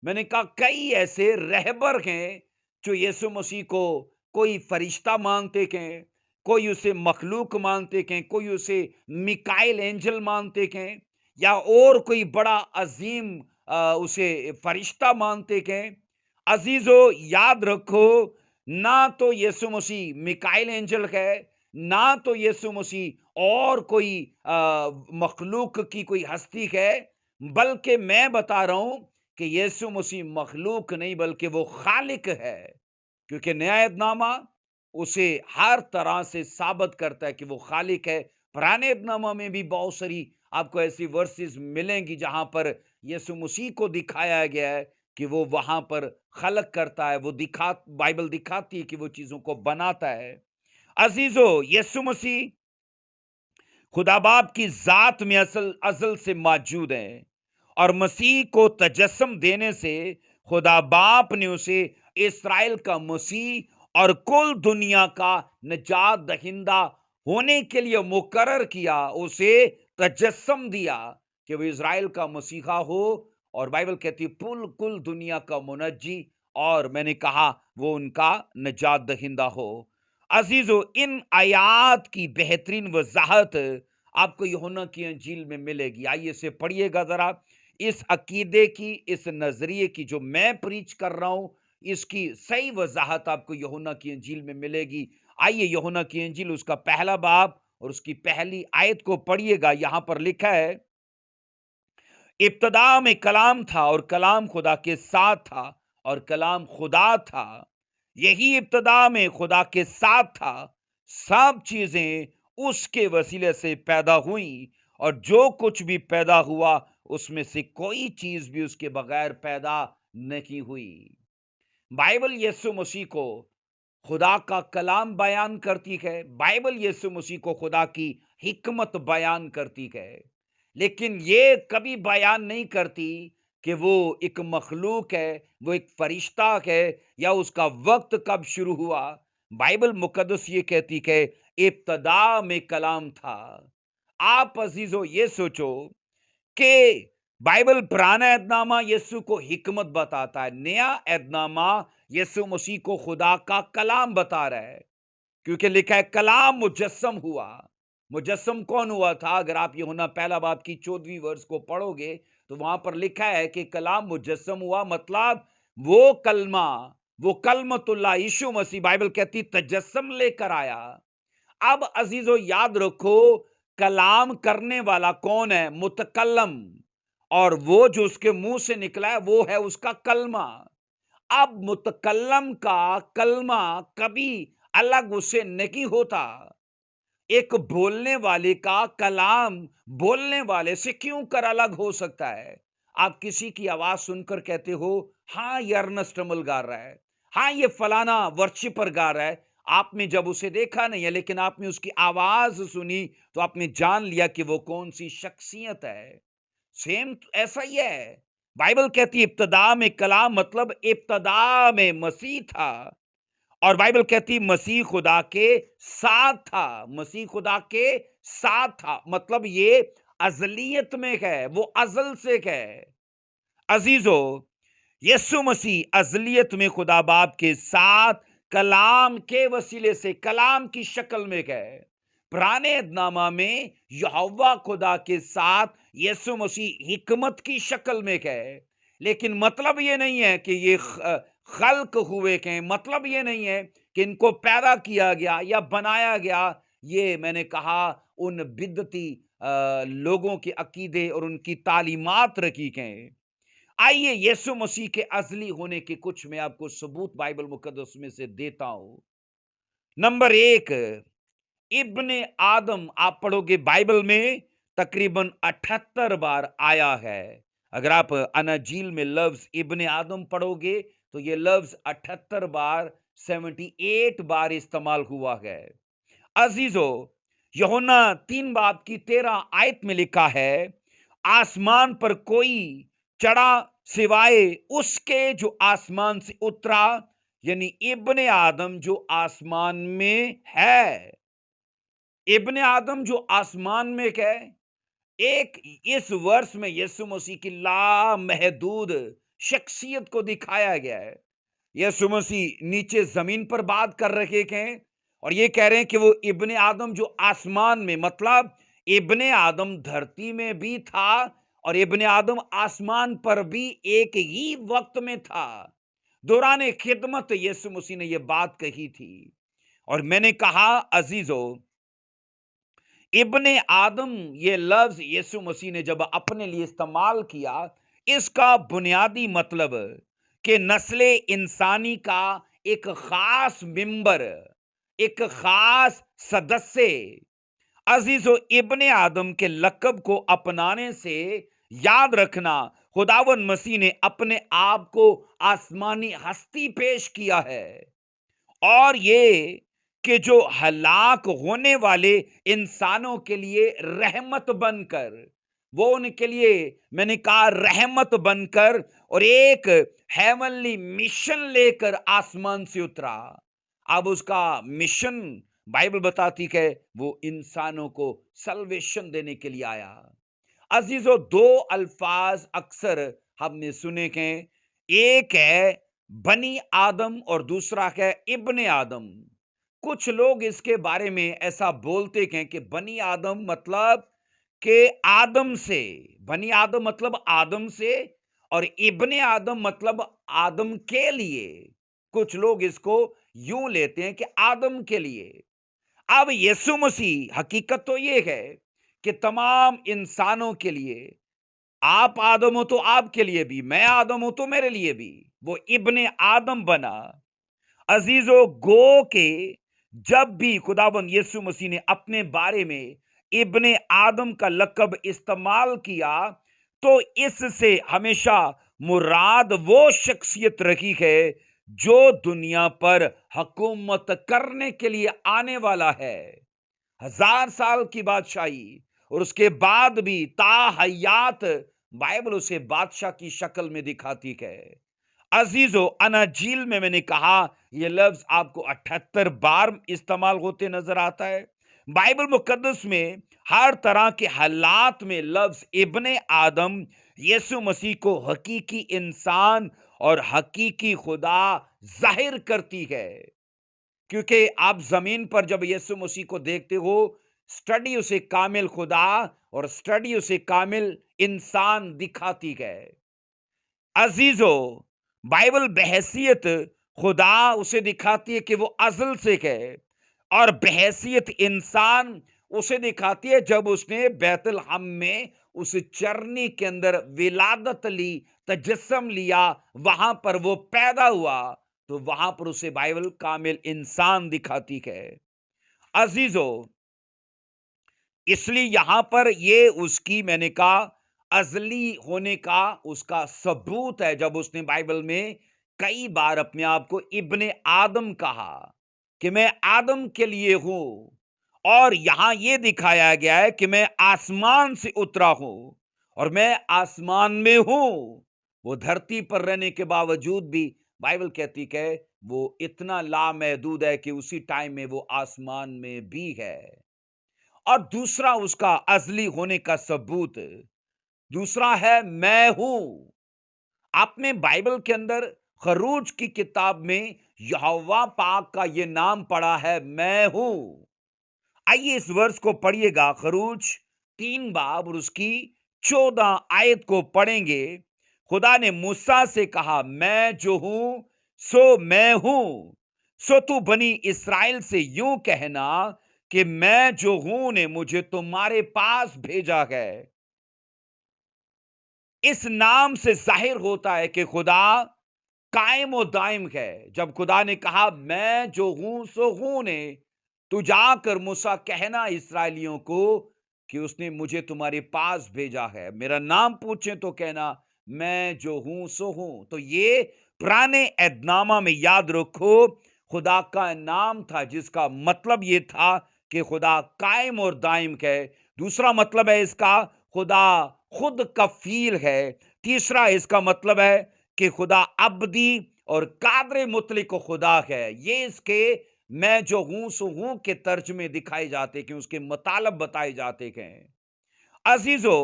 میں نے کہا کئی ایسے رہبر ہیں جو یسوع مسیح کو کوئی فرشتہ مانتے ہیں، کوئی اسے مخلوق مانتے ہیں، کوئی اسے میکائیل اینجل مانتے ہیں، یا اور کوئی بڑا عظیم اسے فرشتہ مانتے ہیں۔ عزیزو، یاد رکھو، نہ تو یسوع مسیح میکائیل اینجل ہے، نہ تو یسوع مسیح اور کوئی مخلوق کی کوئی ہستی ہے، بلکہ میں بتا رہا ہوں کہ یسوع مسیح مخلوق نہیں بلکہ وہ خالق ہے، کیونکہ نیا عہد نامہ اسے ہر طرح سے ثابت کرتا ہے کہ وہ خالق ہے۔ پرانے عہد نامہ میں بھی بہت ساری آپ کو ایسی ورسز ملیں گی جہاں پر یسوع مسیح کو دکھایا گیا ہے کہ وہ وہاں پر خلق کرتا ہے، وہ بائبل دکھاتی ہے کہ وہ چیزوں کو بناتا ہے۔ عزیزو، یسوع مسیح خدا باپ کی ذات میں ازل سے موجود ہے، اور مسیح کو تجسم دینے سے خدا باپ نے اسے اسرائیل کا مسیح اور کل دنیا کا نجات دہندہ ہونے کے لیے مقرر کیا، اسے تجسم دیا کہ وہ اسرائیل کا مسیحا ہو، اور بائبل کہتی ہے کل دنیا کا منجی، اور میں نے کہا وہ ان کا نجات دہندہ ہو۔ عزیزو، ان آیات کی بہترین وضاحت آپ کو یوحنا کی انجیل میں ملے گی۔ آئیے اسے پڑھیے گا ذرا۔ اس عقیدے کی، اس نظریے کی جو میں پریچ کر رہا ہوں، اس کی صحیح وضاحت آپ کو یوحنا کی انجیل میں ملے گی۔ آئیے یوحنا کی انجیل اس کا پہلا باب اور اس کی پہلی آیت کو پڑھیے گا۔ یہاں پر لکھا ہے، ابتدا میں کلام تھا، اور کلام خدا کے ساتھ تھا، اور کلام خدا تھا۔ یہی ابتدا میں خدا کے ساتھ تھا۔ سب چیزیں اس کے وسیلے سے پیدا ہوئیں، اور جو کچھ بھی پیدا ہوا اس میں سے کوئی چیز بھی اس کے بغیر پیدا نہیں ہوئی۔ بائبل یسوع مسیح کو خدا کا کلام بیان کرتی ہے، بائبل یسوع مسیح کو خدا کی حکمت بیان کرتی ہے، لیکن یہ کبھی بیان نہیں کرتی کہ وہ ایک مخلوق ہے، وہ ایک فرشتہ ہے، یا اس کا وقت کب شروع ہوا۔ بائبل مقدس یہ کہتی کہ ابتدا میں کلام تھا۔ آپ عزیزو یہ سوچو کہ بائبل پرانا عہد نامہ یسوع کو حکمت بتاتا ہے، نیا عہد نامہ یسوع مسیح کو خدا کا کلام بتا رہا ہے، کیونکہ لکھا ہے کلام مجسم ہوا۔ مجسم کون ہوا تھا؟ اگر آپ یوحنا پہلا باب کی 14ویں ورس کو پڑھو گے تو وہاں پر لکھا ہے کہ کلام مجسم ہوا، مطلب وہ کلمہ، وہ کلمت اللہ یسوع مسیح، بائبل کہتی تجسم لے کر آیا۔ اب عزیزو یاد رکھو، کلام کرنے والا کون ہے؟ متکلم، اور وہ جو اس کے منہ سے نکلا ہے وہ ہے اس کا کلمہ۔ اب متکلم کا کلمہ کبھی الگ اس سے نہیں ہوتا۔ ایک بولنے والے کا کلام بولنے والے سے کیوں کر الگ ہو سکتا ہے؟ آپ کسی کی آواز سن کر کہتے ہو ہاں یہ ارنسٹ عمل گا رہا ہے، ہاں یہ فلانا ورشپر گا رہا ہے۔ آپ نے جب اسے دیکھا نہیں ہے، لیکن آپ نے اس کی آواز سنی تو آپ نے جان لیا کہ وہ کون سی شخصیت ہے۔ سیم ایسا ہی ہے، بائبل کہتی ابتدا میں کلام، مطلب ابتدا میں مسیح تھا، اور بائبل کہتی مسیح خدا کے ساتھ تھا۔ مسیح خدا کے ساتھ تھا مطلب یہ ازلیت میں ہے، وہ ازل سے ہے۔ عزیزو، یسوع مسیح ازلیت میں خدا باپ کے ساتھ کلام کے وسیلے سے کلام کی شکل میں ہے۔ پرانے عہد نامہ میں یہوہ خدا کے ساتھ یسوع مسیح حکمت کی شکل میں ہے، لیکن مطلب یہ نہیں ہے کہ یہ خلق ہوئے ہیں، مطلب یہ نہیں ہے کہ ان کو پیدا کیا گیا یا بنایا گیا۔ یہ میں نے کہا ان بدعتی لوگوں کے عقیدے اور ان کی تعلیمات رکھی ہیں۔ آئیے یسوع مسیح کے ازلی ہونے کے کچھ میں آپ کو ثبوت بائبل مقدس میں سے دیتا ہوں۔ نمبر 1، ابن آدم، آپ پڑھو گے بائبل میں تقریباً 78 بار آیا ہے۔ اگر آپ اناجیل میں لفظ ابن آدم پڑھو گے تو یہ لفظ 78 بار 78 بار استعمال ہوا ہے۔ عزیزو، यूहन्ना 3:13 में लिखा है, आसमान पर कोई चढ़ा सिवाय उसके जो आसमान से उतरा, यानी इब्ने आदम जो आसमान में है। इब्ने आदम जो आसमान में है, एक इस वर्ष में यीशु मसीह की लामहदूद शख्सियत को दिखाया गया है। यीशु मसीह नीचे जमीन पर बात कर रहे हैं और ये कह रहे हैं कि वो इब्ने आदम जो आसमान में, मतलब इब्ने आदम धरती में भी था और इब्ने आदम आसमान पर भी एक ही वक्त में था। दौरान खिदमत यीशु मसीह ने ये बात कही थी। और मैंने कहा अजीजों, इब्ने आदम ये लफ्ज यीशु मसीह ने जब अपने लिए इस्तेमाल किया, इसका बुनियादी मतलब कि नस्ले इंसानी का एक खास मेंबर, एक खास सदस्य। अजीजों, इब्ने आदम के लक़ब को अपनाने से याद रखना, खुदावन मसीह ने अपने आप को आसमानी हस्ती पेश किया है और ये कि जो हलाक होने वाले इंसानों के लिए रहमत बनकर, वो उनके लिए, मैंने कहा, रहमत बनकर और एक हेवनली मिशन लेकर आसमान से उतरा। अब उसका मिशन बाइबल बताती है वो इंसानों को सल्वेशन देने के लिए आया। अजीजों, दो अल्फाज अक्सर हमने सुने हैं, एक है बनी आदम और दूसरा है इब्ने आदम। कुछ लोग इसके बारे में ऐसा बोलते हैं कि बनी आदम मतलब कि आदम से, बनी आदम मतलब आदम से, और इब्ने आदम मतलब आदम के लिए। कुछ लोग इसको यूं लेते हैं कि आदम के लिए। अब यीशु मसीह, हकीकत तो ये है कि तमाम इंसानों के लिए, आप आदम हो तो आपके लिए भी, मैं आदम हूं तो मेरे लिए भी, वो इब्ने आदम बना। अजीजों, गो के जब भी खुदाबंद यीशु मसीह ने अपने बारे में इब्ने आदम का लक़ब इस्तेमाल किया, तो इससे हमेशा मुराद वो शख्सियत रखी है जो दुनिया पर हुकूमत करने के लिए आने वाला है। 1000 साल की बादशाही, और उसके बाद भी ताहयात बाइबल उसे बादशाह की शक्ल में दिखाती है। अजीजों, अनाजील में मैंने कहा यह लफ्ज आपको 78 बार इस्तेमाल होते नजर आता है। बाइबल मुकद्दस में हर तरह के हालात में लफ्ज इब्ने आदम यीशु मसीह को हकीकी इंसान और हकीकी खुदा जाहिर करती है। क्योंकि आप जमीन पर जब यीशु मसीह को देखते हो, स्टडी उसे कामिल खुदा और स्टडी उसे कामिल इंसान दिखाती है। अजीजों, बाइबल बहैसियत खुदा उसे दिखाती है कि वो अज़ल से है, और बहैसियत इंसान उसे दिखाती है जब उसने बैतलहम में उस चरनी के अंदर विलादत ली, तजस्सम लिया, वहां पर वो पैदा हुआ, तो वहां पर उसे बाइबल कामिल इंसान दिखाती है। अजीजों, इसलिए यहां पर ये उसकी, मैंने कहा, अजली होने का उसका सबूत है जब उसने बाइबल में कई बार अपने आप को इब्ने आदम कहा कि मैं आदम के लिए हूं, और यहां यह दिखाया गया है कि मैं आसमान से उतरा हूं और मैं आसमान में हूं। वो धरती पर रहने के बावजूद भी बाइबल कहती है वो इतना लामहदूद है कि उसी टाइम में वो आसमान में भी है। और दूसरा उसका अजली होने का सबूत, दूसरा है मैं हूं। आपने बाइबल के अंदर खरूज की किताब में यहोवा पाक का यह नाम पढ़ा है, मैं हूं। आइए इस वर्ष को पढ़िएगा, खरूज 3 बाब और उसकी 14 आयत को पढ़ेंगे। खुदा ने मूसा से कहा, मैं जो हूं सो मैं हूं, सो तू बनी इस्राएल से यूं कहना कि मैं जो हूं ने मुझे तुम्हारे पास भेजा है। इस नाम से जाहिर होता है कि खुदा कायम और दायम है। जब खुदा ने कहा मैं जो हूं सो हूं ने, तू जाकर मूसा कहना इस्राएलियों को कि उसने मुझे तुम्हारे पास भेजा है। मेरा नाम पूछे तो कहना मैं जो हूं सो हूं। तो ये पुराने ऐदनामा में याद रखो, खुदा का नाम था जिसका मतलब ये था کہ خدا قائم اور دائم ہے۔ دوسرا مطلب ہے اس کا خدا خود کفیل ہے۔ تیسرا اس کا مطلب ہے کہ خدا ابدی اور قادر مطلق خدا ہے۔ یہ اس کے میں جو ہوں سو ہوں کے ترجمے دکھائے جاتے کہ اس کے مطالب بتائے جاتے ہیں۔ عزیزو،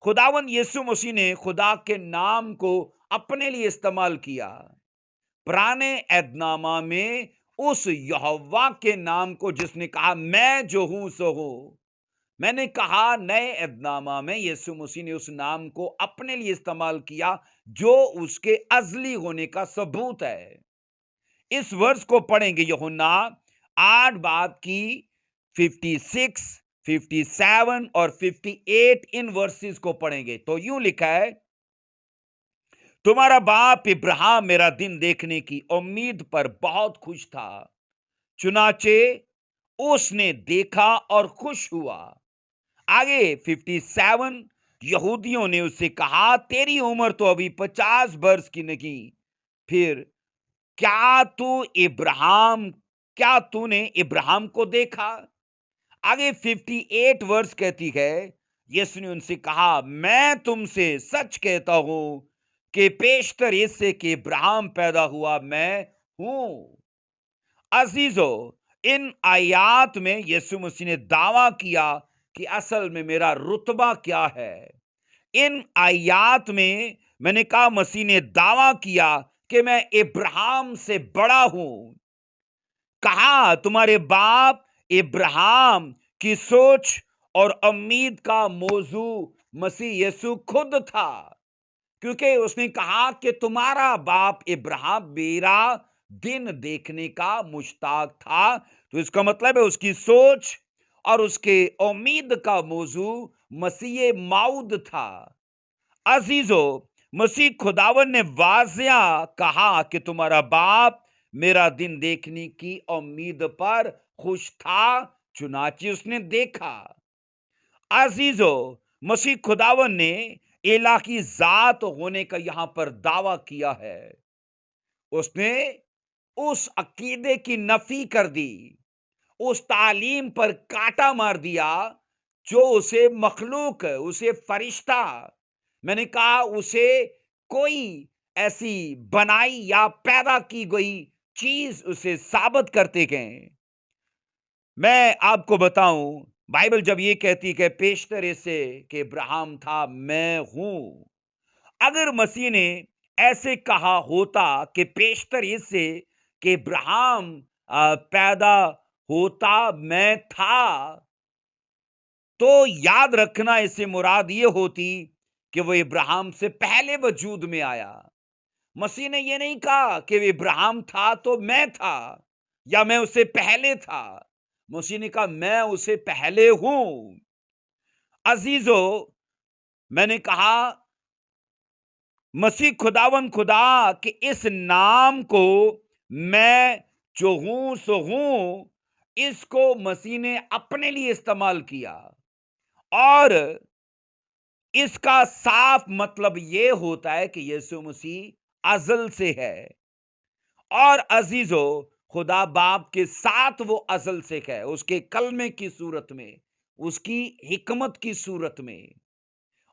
خداوند یسوع مسیح نے خدا کے نام کو اپنے لیے استعمال کیا۔ پرانے عہد نامہ میں اس یہوہ کے نام کو جس نے کہا میں جو ہوں سو ہوں، میں نے کہا نئے عہد نامہ میں یسوع مسیح نے اس نام کو اپنے لیے استعمال کیا جو اس کے ازلی ہونے کا ثبوت ہے۔ اس ورس کو پڑھیں گے، یوحنا 8 باب کی 56، 57 اور 58 ان ورسز کو پڑھیں گے تو یوں لکھا ہے، تمہارا باپ ابراہیم میرا دن دیکھنے کی امید پر بہت خوش تھا، چنانچہ اس نے دیکھا اور خوش ہوا۔ آگے 57، یہودیوں نے اس سے کہا تیری عمر تو ابھی 50 برس کی نہیں، پھر کیا تو نے ابراہیم کو دیکھا؟ آگے 58 ورس کہتی ہے، یسوع نے ان سے کہا میں تم سے سچ کہتا ہوں کہ پیشتر اس سے کہ ابراہیم پیدا ہوا میں ہوں۔ عزیزو، ان آیات میں یسوع مسیح نے دعویٰ کیا کہ اصل میں میرا رتبہ کیا ہے۔ ان آیات میں نے کہا مسیح نے دعویٰ کیا کہ میں ابراہیم سے بڑا ہوں۔ کہا تمہارے باپ ابراہیم کی سوچ اور امید کا موضوع مسیح یسوع خود تھا، کیونکہ اس نے کہا کہ تمہارا باپ ابراہیم میرا دن دیکھنے کا مشتاق تھا، تو اس کا مطلب ہے اس کی سوچ اور اس کے امید کا موضوع مسیح موعود تھا۔ عزیزو، مسیح خداوند نے واضح کہا کہ تمہارا باپ میرا دن دیکھنے کی امید پر خوش تھا، چنانچہ اس نے دیکھا۔ عزیزو، مسیح خداوند نے الہی ذات ہونے کا یہاں پر دعویٰ کیا ہے۔ اس نے اس عقیدے کی نفی کر دی، اس تعلیم پر کاٹا مار دیا جو اسے مخلوق، اسے فرشتہ، میں نے کہا اسے کوئی ایسی بنائی یا پیدا کی گئی چیز اسے ثابت کرتے گئے۔ میں آپ کو بتاؤں، بائبل جب یہ کہتی کہ پیشتر اس سے کہ ابراہیم تھا میں ہوں، اگر مسیح نے ایسے کہا ہوتا کہ پیشتر اس سے کہ ابراہیم پیدا ہوتا میں تھا، تو یاد رکھنا اس سے مراد یہ ہوتی کہ وہ ابراہیم سے پہلے وجود میں آیا۔ مسیح نے یہ نہیں کہا کہ وہ ابراہیم تھا تو میں تھا یا میں اسے پہلے تھا، مسیح نے کہا میں اسے پہلے ہوں۔ عزیزو، میں نے کہا مسیح خداوند خدا کہ اس نام کو میں جو ہوں سو ہوں، اس کو مسیح نے اپنے لیے استعمال کیا، اور اس کا صاف مطلب یہ ہوتا ہے کہ یسوع مسیح ازل سے ہے، اور عزیزو خدا باپ کے ساتھ وہ ازل سے ہے، اس کے کلمے کی صورت میں، اس کی حکمت کی صورت میں۔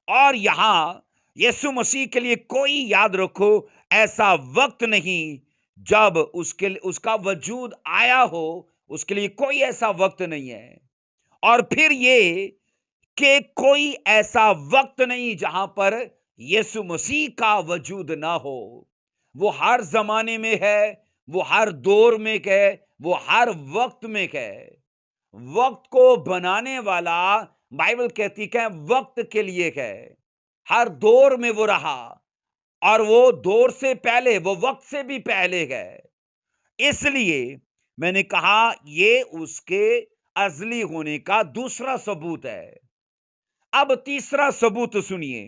اور یہاں یسوع مسیح کے لیے کوئی، یاد رکھو، ایسا وقت نہیں جب اس کا وجود آیا ہو، اس کے لیے کوئی ایسا وقت نہیں ہے۔ اور پھر یہ کہ کوئی ایسا وقت نہیں جہاں پر یسوع مسیح کا وجود نہ ہو۔ وہ ہر زمانے میں ہے، وہ ہر دور میں ہے، وہ ہر وقت میں ہے۔ وقت کو بنانے والا بائبل کہتی کہ وقت کے لیے ہے، ہر دور میں وہ رہا، اور وہ دور سے پہلے، وہ وقت سے بھی پہلے ہے۔ اس لیے میں نے کہا یہ اس کے ازلی ہونے کا دوسرا ثبوت ہے۔ اب تیسرا ثبوت سنیے،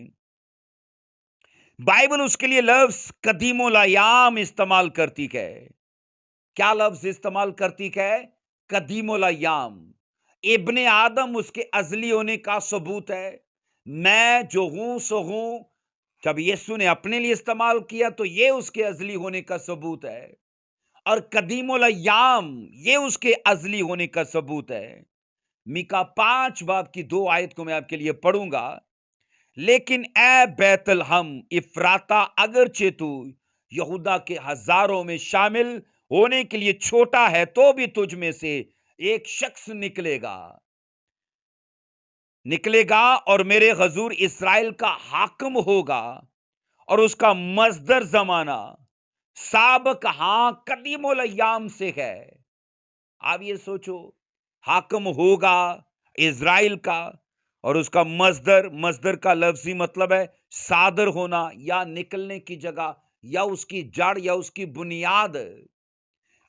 بائبل اس کے لیے لفظ قدیم الایام استعمال کرتی ہے۔ کیا لفظ استعمال کرتی ہے؟ قدیم الایام۔ ابن آدم اس کے ازلی ہونے کا ثبوت ہے۔ میں جو ہوں سو ہوں، جب یسوع نے اپنے لیے استعمال کیا تو یہ اس کے ازلی ہونے کا ثبوت ہے، اور قدیم الایام یہ اس کے ازلی ہونے کا ثبوت ہے۔ میکا 5 باب کی 2 آیت کو میں آپ کے لیے پڑھوں گا۔ لیکن اے بیت الحم افراتا، اگرچہ تو یہودا کے ہزاروں میں شامل ہونے کے لیے چھوٹا ہے، تو بھی تجھ میں سے ایک شخص نکلے گا اور میرے حضور اسرائیل کا حاکم ہوگا، اور اس کا مصدر زمانہ سابق قدیم الایام سے ہے۔ آپ یہ سوچو، حاکم ہوگا اسرائیل کا، اور اس کا مصدر کا لفظی مطلب ہے صادر ہونا یا نکلنے کی جگہ یا اس کی جڑ یا اس کی بنیاد۔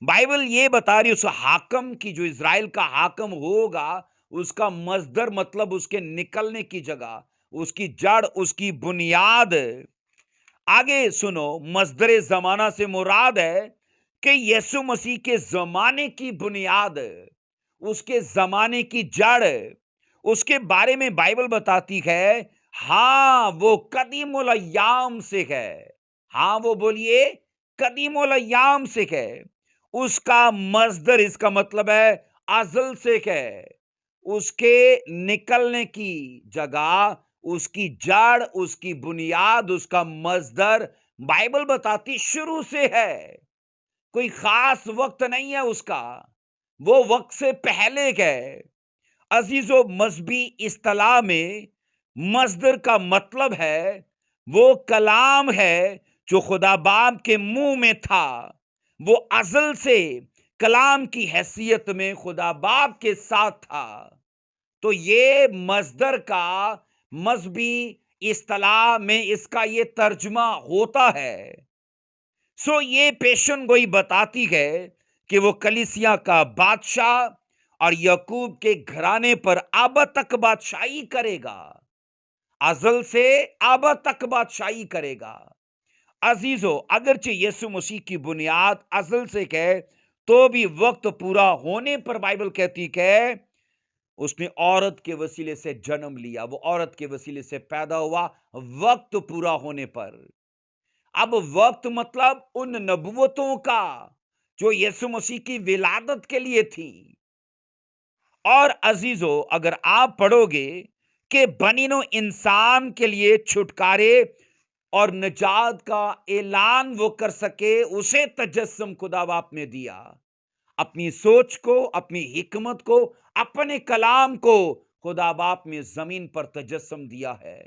بائبل یہ بتا رہی ہے اس حاکم کی، جو اسرائیل کا حاکم ہوگا، اس کا مصدر مطلب اس کے نکلنے کی جگہ، اس کی جڑ، اس کی بنیاد۔ آگے سنو، مصدر زمانہ سے مراد ہے کہ یسوع مسیح کے زمانے کی بنیاد، اس کے زمانے کی جڑ، اس کے بارے میں بائبل بتاتی ہے وہ قدیم الایام سے ہے۔ وہ بولیے، قدیم الایام سے ہے۔ اس کا مصدر، اس کا مطلب ہے ازل سے ہے۔ اس کے نکلنے کی جگہ، اس کی جڑ، اس کی بنیاد، اس کا مصدر بائبل بتاتی شروع سے ہے۔ کوئی خاص وقت نہیں ہے اس کا، وہ وقت سے پہلے ہے۔ عزیزو، مذہبی اصطلاح میں مصدر کا مطلب ہے وہ کلام ہے جو خدا باپ کے منہ میں تھا۔ وہ ازل سے کلام کی حیثیت میں خدا باپ کے ساتھ تھا۔ تو یہ مصدر کا مذہبی اصطلاح میں اس کا یہ ترجمہ ہوتا ہے۔ یہ پیشن گوئی بتاتی ہے کہ وہ کلیسیا کا بادشاہ اور یعقوب کے گھرانے پر اب تک بادشاہی کرے گا، ازل سے اب تک بادشاہی کرے گا۔ عزیزو، اگرچہ یسوع مسیح کی بنیاد ازل سے ہے، تو بھی وقت پورا ہونے پر بائبل کہتی کہ اس نے عورت کے وسیلے سے جنم لیا، وہ عورت کے وسیلے سے پیدا ہوا وقت پورا ہونے پر۔ اب وقت مطلب ان نبوتوں کا جو یسوع مسیح کی ولادت کے لیے تھی۔ اور عزیزو، اگر آپ پڑھو گے کہ بنی نوع انسان کے لیے چھٹکارے اور نجات کا اعلان وہ کر سکے، اسے تجسم خدا باپ نے دیا، اپنی سوچ کو، اپنی حکمت کو، اپنے کلام کو خدا باپ نے زمین پر تجسم دیا ہے۔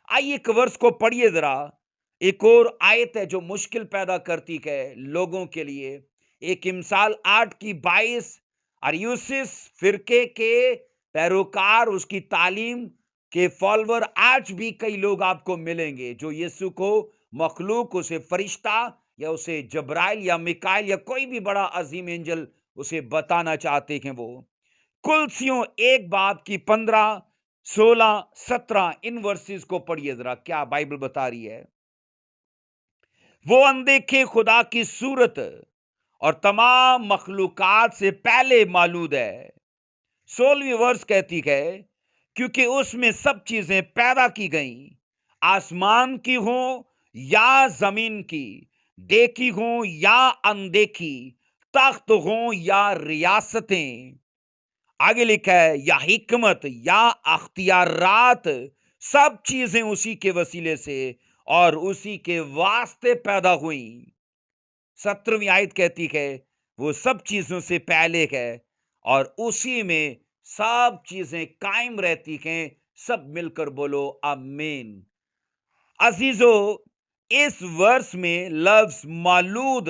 آئیے ایک ورس کو پڑھیے ذرا۔ ایک اور آیت ہے جو مشکل پیدا کرتی ہے لوگوں کے لیے۔ ایک امثال 8 کی 22۔ اریوسس فرقے کے پیروکار، اس کی تعلیم کے فالوور آج بھی کئی لوگ آپ کو ملیں گے جو یسوع کو مخلوق، اسے فرشتہ یا اسے جبرائیل یا میکائیل یا کوئی بھی بڑا عظیم انجل اسے بتانا چاہتے ہیں۔ وہ کلسیوں 1 باب کی 15، 16، 17 ان ورسز کو پڑھیے ذرا، کیا بائبل بتا رہی ہے۔ وہ اندیکھے خدا کی صورت اور تمام مخلوقات سے پہلے مولود ہے۔ 16ویں ورس کہتی ہے، کیونکہ اس میں سب چیزیں پیدا کی گئیں، آسمان کی ہوں یا زمین کی، دیکھی ہوں یا اندیکھی، تخت ہوں یا ریاستیں۔ آگے لکھا ہے، یا حکمت یا اختیارات، سب چیزیں اسی کے وسیلے سے اور اسی کے واسطے پیدا ہوئیں۔ 17ویں آیت کہتی ہے، وہ سب چیزوں سے پہلے ہے اور اسی میں سب چیزیں قائم رہتی ہیں۔ سب مل کر بولو آمین۔ عزیزو، اس ورس میں لفظ مولود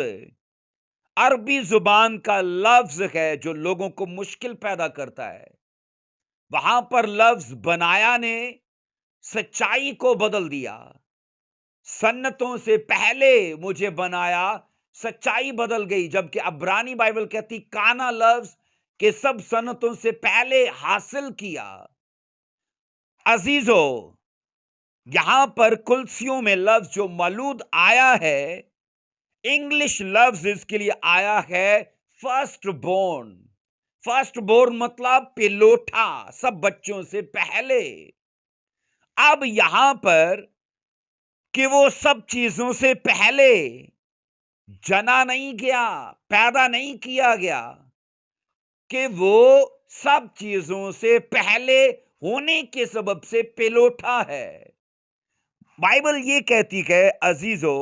عربی زبان کا لفظ ہے جو لوگوں کو مشکل پیدا کرتا ہے۔ وہاں پر لفظ بنایا نے سچائی کو بدل دیا۔ سنتوں سے پہلے مجھے بنایا، سچائی بدل گئی، جبکہ عبرانی بائبل کہتی کانا لفظ کہ سب سنتوں سے پہلے حاصل کیا۔ عزیزو، یہاں پر کلسیوں میں لفظ جو مولود آیا ہے، انگلش لفظ اس کے لیے آیا ہے فرسٹ بورن۔ فرسٹ بورن مطلب پلوٹا، سب بچوں سے پہلے۔ اب یہاں پر کہ وہ سب چیزوں سے پہلے جنا نہیں گیا، پیدا نہیں کیا گیا، کہ وہ सब चीजों से पहले होने के सबब से पिलोठा है। बाइबल ये कहती है अजीजो,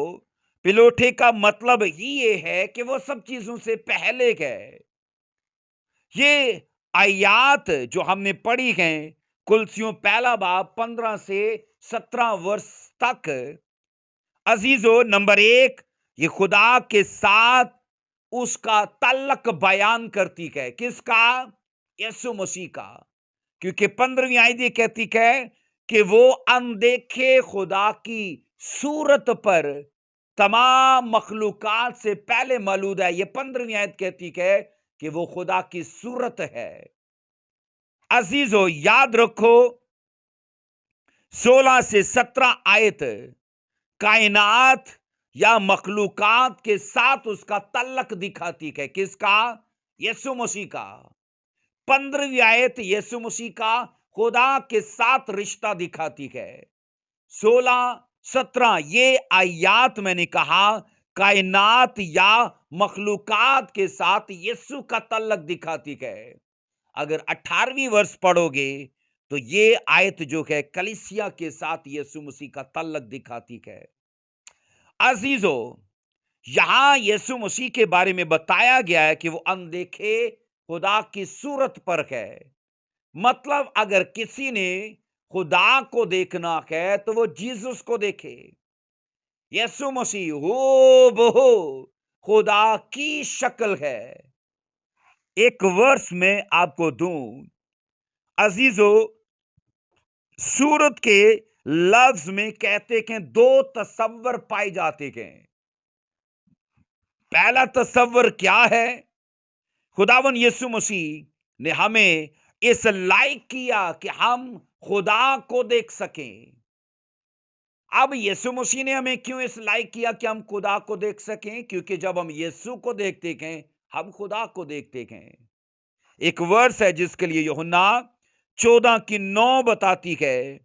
पिलोठे का मतलब ही ये है कि वो सब चीजों से पहले है। ये आयात जो हमने पढ़ी है कुलसियों पहला बाब 15 से 17 वर्ष तक, अजीजो, नंबर एक, ये खुदा के साथ उसका तल्लक बयान करती है। किसका? यीशु मसीह का। क्योंकि 15वीं आयत ये कहती है कि वो अनदेखे खुदा की सूरत पर तमाम मखलूकात से पहले मौजूद है। ये 15वीं आयत कहती है कि वो खुदा की सूरत है। अजीजो, याद रखो 16 से 17 आयत कायनात या मखलूकात के साथ उसका तल्लक दिखाती है। किसका? यीशु मसीह का। 15वीं आयत यीशु मसीह का खुदा के साथ रिश्ता दिखाती है। 16-17 ये आयात मैंने कहा कायनात या मखलूकात के साथ यीशु का तल्लक दिखाती है। अगर 18वीं वर्ष पढ़ोगे तो ये आयत जो है कलीसिया के साथ यीशु मसीह का तल्लक दिखाती है। अजीजो, यहां यीशु मसीह के बारे में बताया गया है कि वो अनदेखे खुदा की सूरत पर है। मतलब अगर किसी ने खुदा को देखना है तो वो जीसस को देखे। यीशु मसीह हो बहो खुदा की शक्ल है। एक वर्ष में आपको दूं, अजीजो, सूरत के लफ्ज में कहते हैं दो तसव्वुर पाए जाते हैं। पहला तसव्वुर क्या है? खुदावन यीशु मसीह ने हमें इस लायक किया कि हम खुदा को देख सकें। अब यीशु मसीह ने हमें क्यों इस लायक किया कि हम खुदा को देख सकें? क्योंकि जब हम यीशु को देखते हैं हम खुदा को देखते हैं। एक वर्स है जिसके लिए यूहन्ना 14:9 बताती है,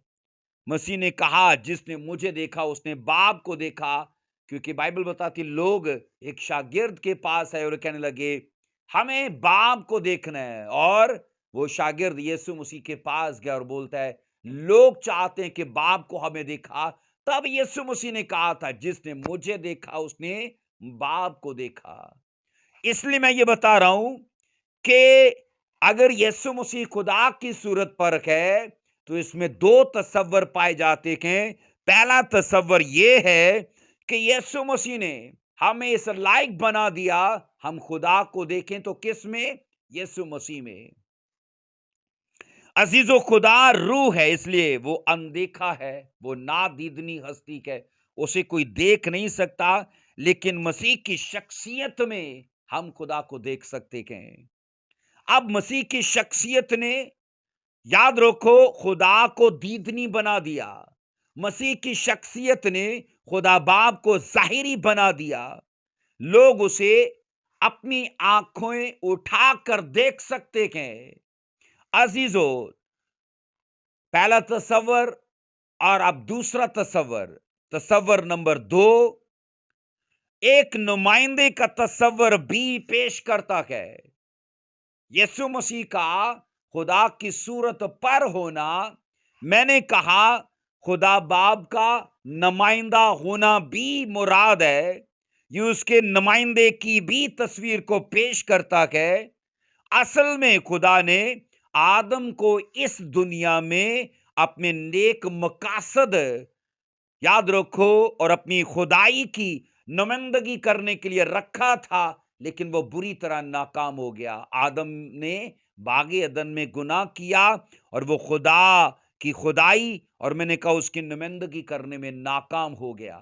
मसीह ने कहा जिसने मुझे देखा उसने बाप को देखा। क्योंकि बाइबल बताती लोग एक शागिर्द के पास है और कहने लगे हमें बाप को देखना है, और वो शागिर्द यीशु मसीह के पास गया और बोलता है लोग चाहते हैं कि बाप को हमें देखा। तब यीशु मसीह ने कहा था जिसने मुझे देखा उसने बाप को देखा। इसलिए मैं ये बता रहा हूं कि अगर यीशु मसीह खुदा की सूरत पर है तो इसमें दो तसव्वुर पाए जाते हैं। पहला तसव्वुर यह है कि यीशु मसीह ने हमें इस लायक बना दिया हम खुदा को देखें। तो किस में? यीशु मसीह में। अजीजो, खुदा रूह है, इसलिए वो अनदेखा है, वो नादीदनी हस्ती है, उसे कोई देख नहीं सकता। लेकिन मसीह की शख्सियत में हम खुदा को देख सकते हैं। अब मसीह की शख्सियत ने, याद रखो, खुदा को दीदनी बना दिया। मसीह की शख्सियत ने खुदा बाप को जाहिरी बना दिया। लोग उसे अपनी आंखें उठाकर देख सकते हैं। अजीजो, पहला तसव्वुर और अब दूसरा तसव्वुर, तसव्वुर नंबर 2 एक नुमाइंदे का तसव्वुर भी पेश करता है। यीशु मसीह का खुदा की सूरत पर होना, मैंने कहा खुदा बाप का नुमाइंदा होना भी मुराद है। ये उसके नुमाइंदे की भी तस्वीर को पेश करता है। असल में खुदा ने आदम को इस दुनिया में अपने नेक मकासद, याद रखो, और अपनी खुदाई की नुमाइंदगी करने के लिए रखा था, लेकिन वो बुरी तरह नाकाम हो गया। आदम ने बागे अदन में गुनाह किया और वो खुदा की खुदाई और मैंने कहा उसकी नुमाइंदगी करने में नाकाम हो गया।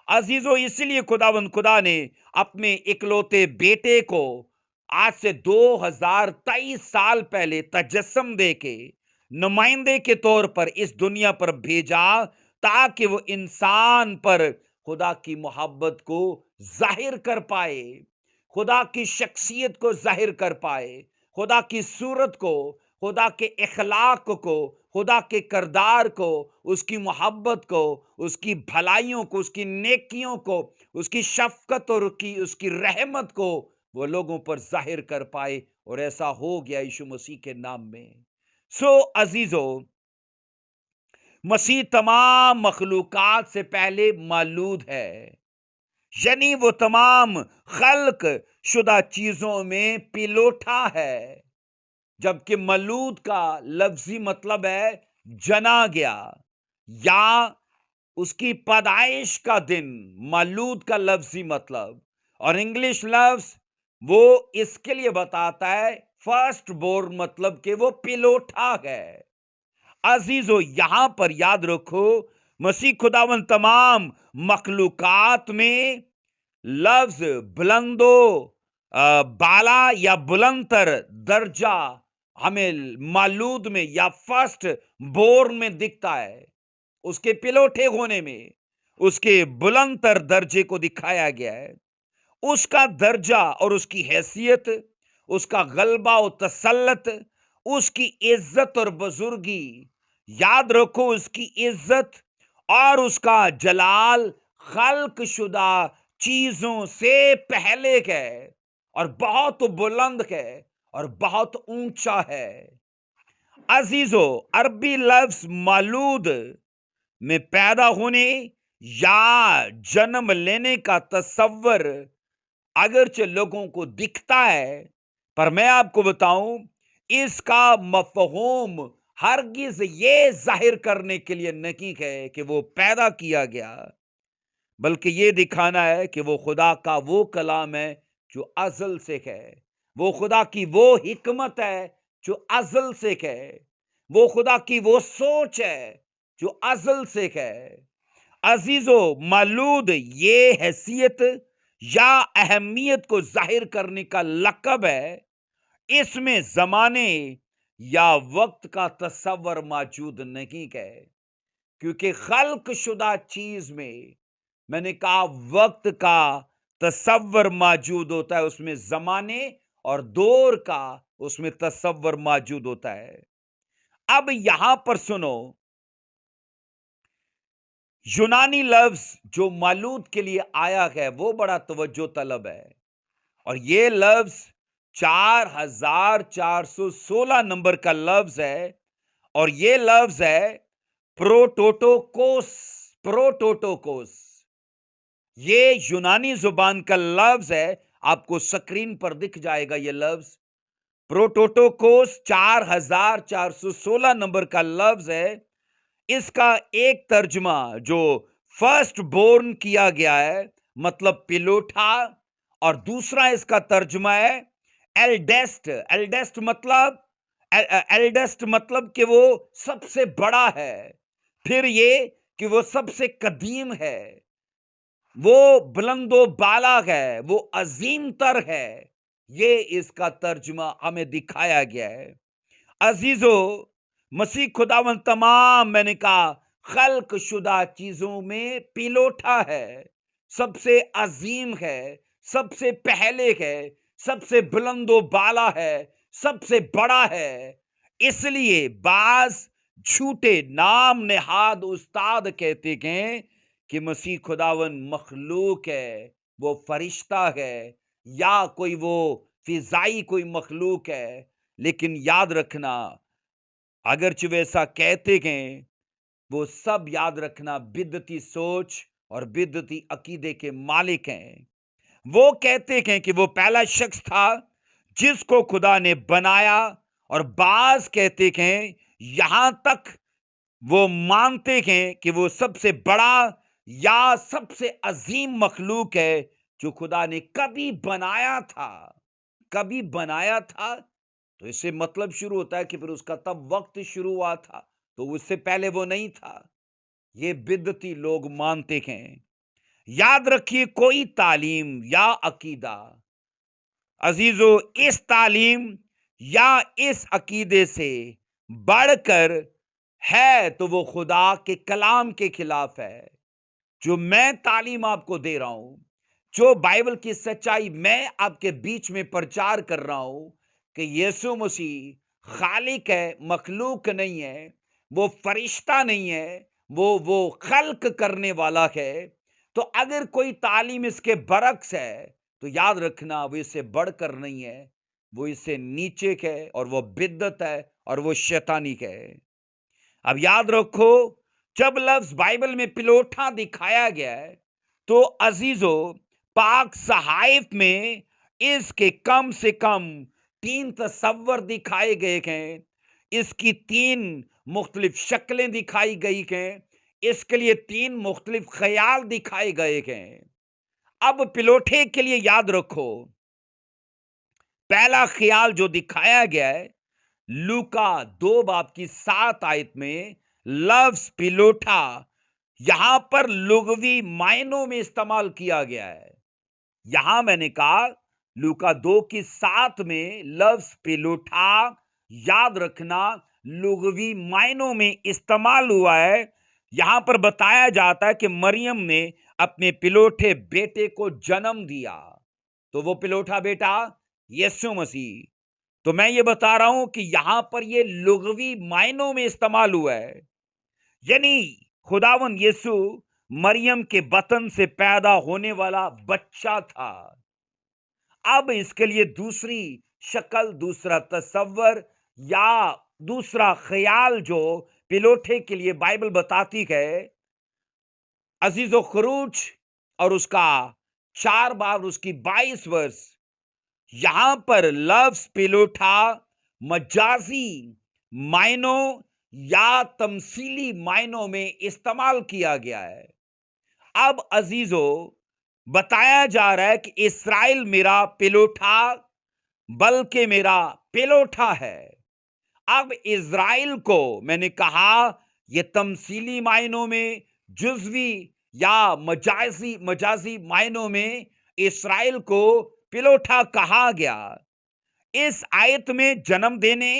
अजीजों, इसलिए खुदा ने अपने इकलौते बेटे को आज से 2023 साल पहले तजस्सुम दे के नुमाइंदे के तौर पर इस दुनिया पर भेजा, ताकि वो इंसान पर खुदा की मोहब्बत को जाहिर कर पाए, खुदा की शख्सियत को जाहिर कर पाए, खुदा की सूरत को, खुदा के इखलाक को, खुदा के करदार को, उसकी मोहब्बत को, उसकी भलाइयों को, उसकी नेकियों को, उसकी शफकत और उसकी रहमत को وہ لوگوں پر ظاہر کر پائے، اور ایسا ہو گیا ییشو مسیح کے نام میں۔ سو عزیزو، مسیح تمام مخلوقات سے پہلے مولود ہے، یعنی وہ تمام خلق شدہ چیزوں میں پلوٹا ہے، جبکہ مولود کا لفظی مطلب ہے جنا گیا، یا اس کی پیدائش کا دن مولود کا لفظی مطلب، اور انگلش لفظ وہ اس کے لیے بتاتا ہے فرسٹ بورن، مطلب کہ وہ پلوٹا ہے۔ عزیزو، یہاں پر یاد رکھو، مسیح خداوند تمام مخلوقات میں لفظ بلندو بالا یا بلندر درجہ ہمیں مولود میں یا فرسٹ بورن میں دکھتا ہے، اس کے پلوٹے ہونے میں اس کے بلند تر درجے کو دکھایا گیا ہے۔ اس کا درجہ اور اس کی حیثیت، اس کا غلبہ و تسلط، اس کی عزت اور بزرگی، یاد رکھو اس کی عزت اور اس کا جلال خلق شدہ چیزوں سے پہلے ہے، اور بہت بلند ہے اور بہت اونچا ہے۔ عزیزو، عربی لفظ مولود میں پیدا ہونے یا جنم لینے کا تصور اگرچہ لوگوں کو دکھتا ہے، پر میں آپ کو بتاؤں اس کا مفہوم ہرگز یہ ظاہر کرنے کے لیے نہیں ہے کہ وہ پیدا کیا گیا، بلکہ یہ دکھانا ہے کہ وہ خدا کا وہ کلام ہے جو ازل سے ہے، وہ خدا کی وہ حکمت ہے جو ازل سے ہے، وہ خدا کی وہ سوچ ہے جو ازل سے ہے۔ عزیزو، مولود یہ حیثیت یا اہمیت کو ظاہر کرنے کا لقب ہے، اس میں زمانے یا وقت کا تصور موجود نہیں ہے، کیونکہ خلق شدہ چیز میں نے کہا وقت کا تصور موجود ہوتا ہے، اس میں زمانے اور دور کا اس میں تصور موجود ہوتا ہے۔ اب یہاں پر سنو، یونانی لفظ جو مولود کے لیے آیا ہے وہ بڑا توجہ طلب ہے، اور یہ لفظ 4416 نمبر کا لفظ ہے، اور یہ لفظ ہے پروٹوٹوکوس۔ پروٹوٹوکوس یہ یونانی زبان کا لفظ ہے، آپ کو سکرین پر دکھ جائے گا یہ لفظ پروٹوٹوکوس 4416 نمبر کا لفظ ہے۔ اس کا ایک ترجمہ جو فرسٹ بورن کیا گیا ہے مطلب پلوٹا، اور دوسرا اس کا ترجمہ ہے ایلڈسٹ۔ ایلڈسٹ مطلب کہ وہ سب سے بڑا ہے، پھر یہ کہ وہ سب سے قدیم ہے، وہ بلند و بالا ہے، وہ عظیم تر ہے۔ یہ اس کا ترجمہ ہمیں دکھایا گیا ہے۔ عزیزو، مسیح خداوند تمام میں نے کہا خلق شدہ چیزوں میں پلوٹا ہے، سب سے عظیم ہے، سب سے پہلے ہے، سب سے بلند و بالا ہے، سب سے بڑا ہے۔ اس لیے بعض جھوٹے نام نہاد استاد کہتے ہیں کہ مسیح خداوند مخلوق ہے، وہ فرشتہ ہے، یا کوئی وہ فضائی کوئی مخلوق ہے، لیکن یاد رکھنا اگرچہ ویسا کہتے ہیں، وہ سب یاد رکھنا بدعتی سوچ اور بدعتی عقیدے کے مالک ہیں۔ وہ کہتے ہیں کہ وہ پہلا شخص تھا جس کو خدا نے بنایا، اور بعض کہتے ہیں یہاں تک وہ مانتے ہیں کہ وہ سب سے بڑا یا سب سے عظیم مخلوق ہے جو خدا نے کبھی بنایا تھا۔ کبھی بنایا تھا تو اس سے مطلب شروع ہوتا ہے کہ پھر اس کا تب وقت شروع ہوا تھا، تو اس سے پہلے وہ نہیں تھا۔ یہ بدعتی لوگ مانتے ہیں۔ یاد رکھیے، کوئی تعلیم یا عقیدہ عزیزو اس تعلیم یا اس عقیدے سے بڑھ کر ہے تو وہ خدا کے کلام کے خلاف ہے۔ جو میں تعلیم آپ کو دے رہا ہوں، جو بائبل کی سچائی میں آپ کے بیچ میں پرچار کر رہا ہوں کہ یسوع مسیح خالق ہے، مخلوق نہیں ہے، وہ فرشتہ نہیں ہے، وہ خلق کرنے والا ہے، تو اگر کوئی تعلیم اس کے برعکس ہے تو یاد رکھنا وہ اس سے بڑھ کر نہیں ہے، وہ اس سے نیچے ہے، اور وہ بدعت ہے، اور وہ شیطانی ہے۔ اب یاد رکھو، جب لفظ بائبل میں پلوٹھا دکھایا گیا ہے تو عزیزو، پاک صحائف میں اس کے کم سے کم 3 تصور دکھائے گئے ہیں، اس کی 3 مختلف شکلیں دکھائی گئی ہیں، اس کے لیے 3 مختلف خیال دکھائے گئے ہیں۔ اب پلوٹھے کے لیے یاد رکھو، پہلا خیال جو دکھایا گیا ہے لوکا 2 باب کی 7 آیت میں، لفظ پلوٹھا یہاں پر لغوی معنوں میں استعمال کیا گیا ہے۔ یہاں میں نے کہا لوکا 2 کی 7 میں لفظ پلوٹھا، یاد رکھنا، لغوی معنوں میں استعمال ہوا ہے۔ یہاں پر بتایا جاتا ہے کہ مریم نے اپنے پلوٹھے بیٹے کو جنم دیا، تو وہ پلوٹھا بیٹا یسوع مسیح۔ تو میں یہ بتا رہا ہوں کہ یہاں پر یہ لغوی معنوں میں استعمال ہوا ہے، یعنی خداوند یسوع مریم کے بطن سے پیدا ہونے والا بچہ تھا۔ اب اس کے لیے دوسری شکل، دوسرا تصور یا دوسرا خیال جو پلوٹھے کے لیے بائبل بتاتی ہے، عزیز و خروج اور اس کا 4 باب اس کی 22 ورس، یہاں پر لفظ پلوٹھا مجازی معنوں یا تمثیلی معنوں میں استعمال کیا گیا ہے۔ اب عزیزو، بتایا جا رہا ہے کہ اسرائیل میرا پلوٹھا بلکہ میرا پلوٹھا ہے۔ اب اسرائیل کو میں نے کہا یہ تمثیلی معنوں میں، جزوی یا مجازی معنوں میں اسرائیل کو پلوٹھا کہا گیا۔ اس آیت میں جنم دینے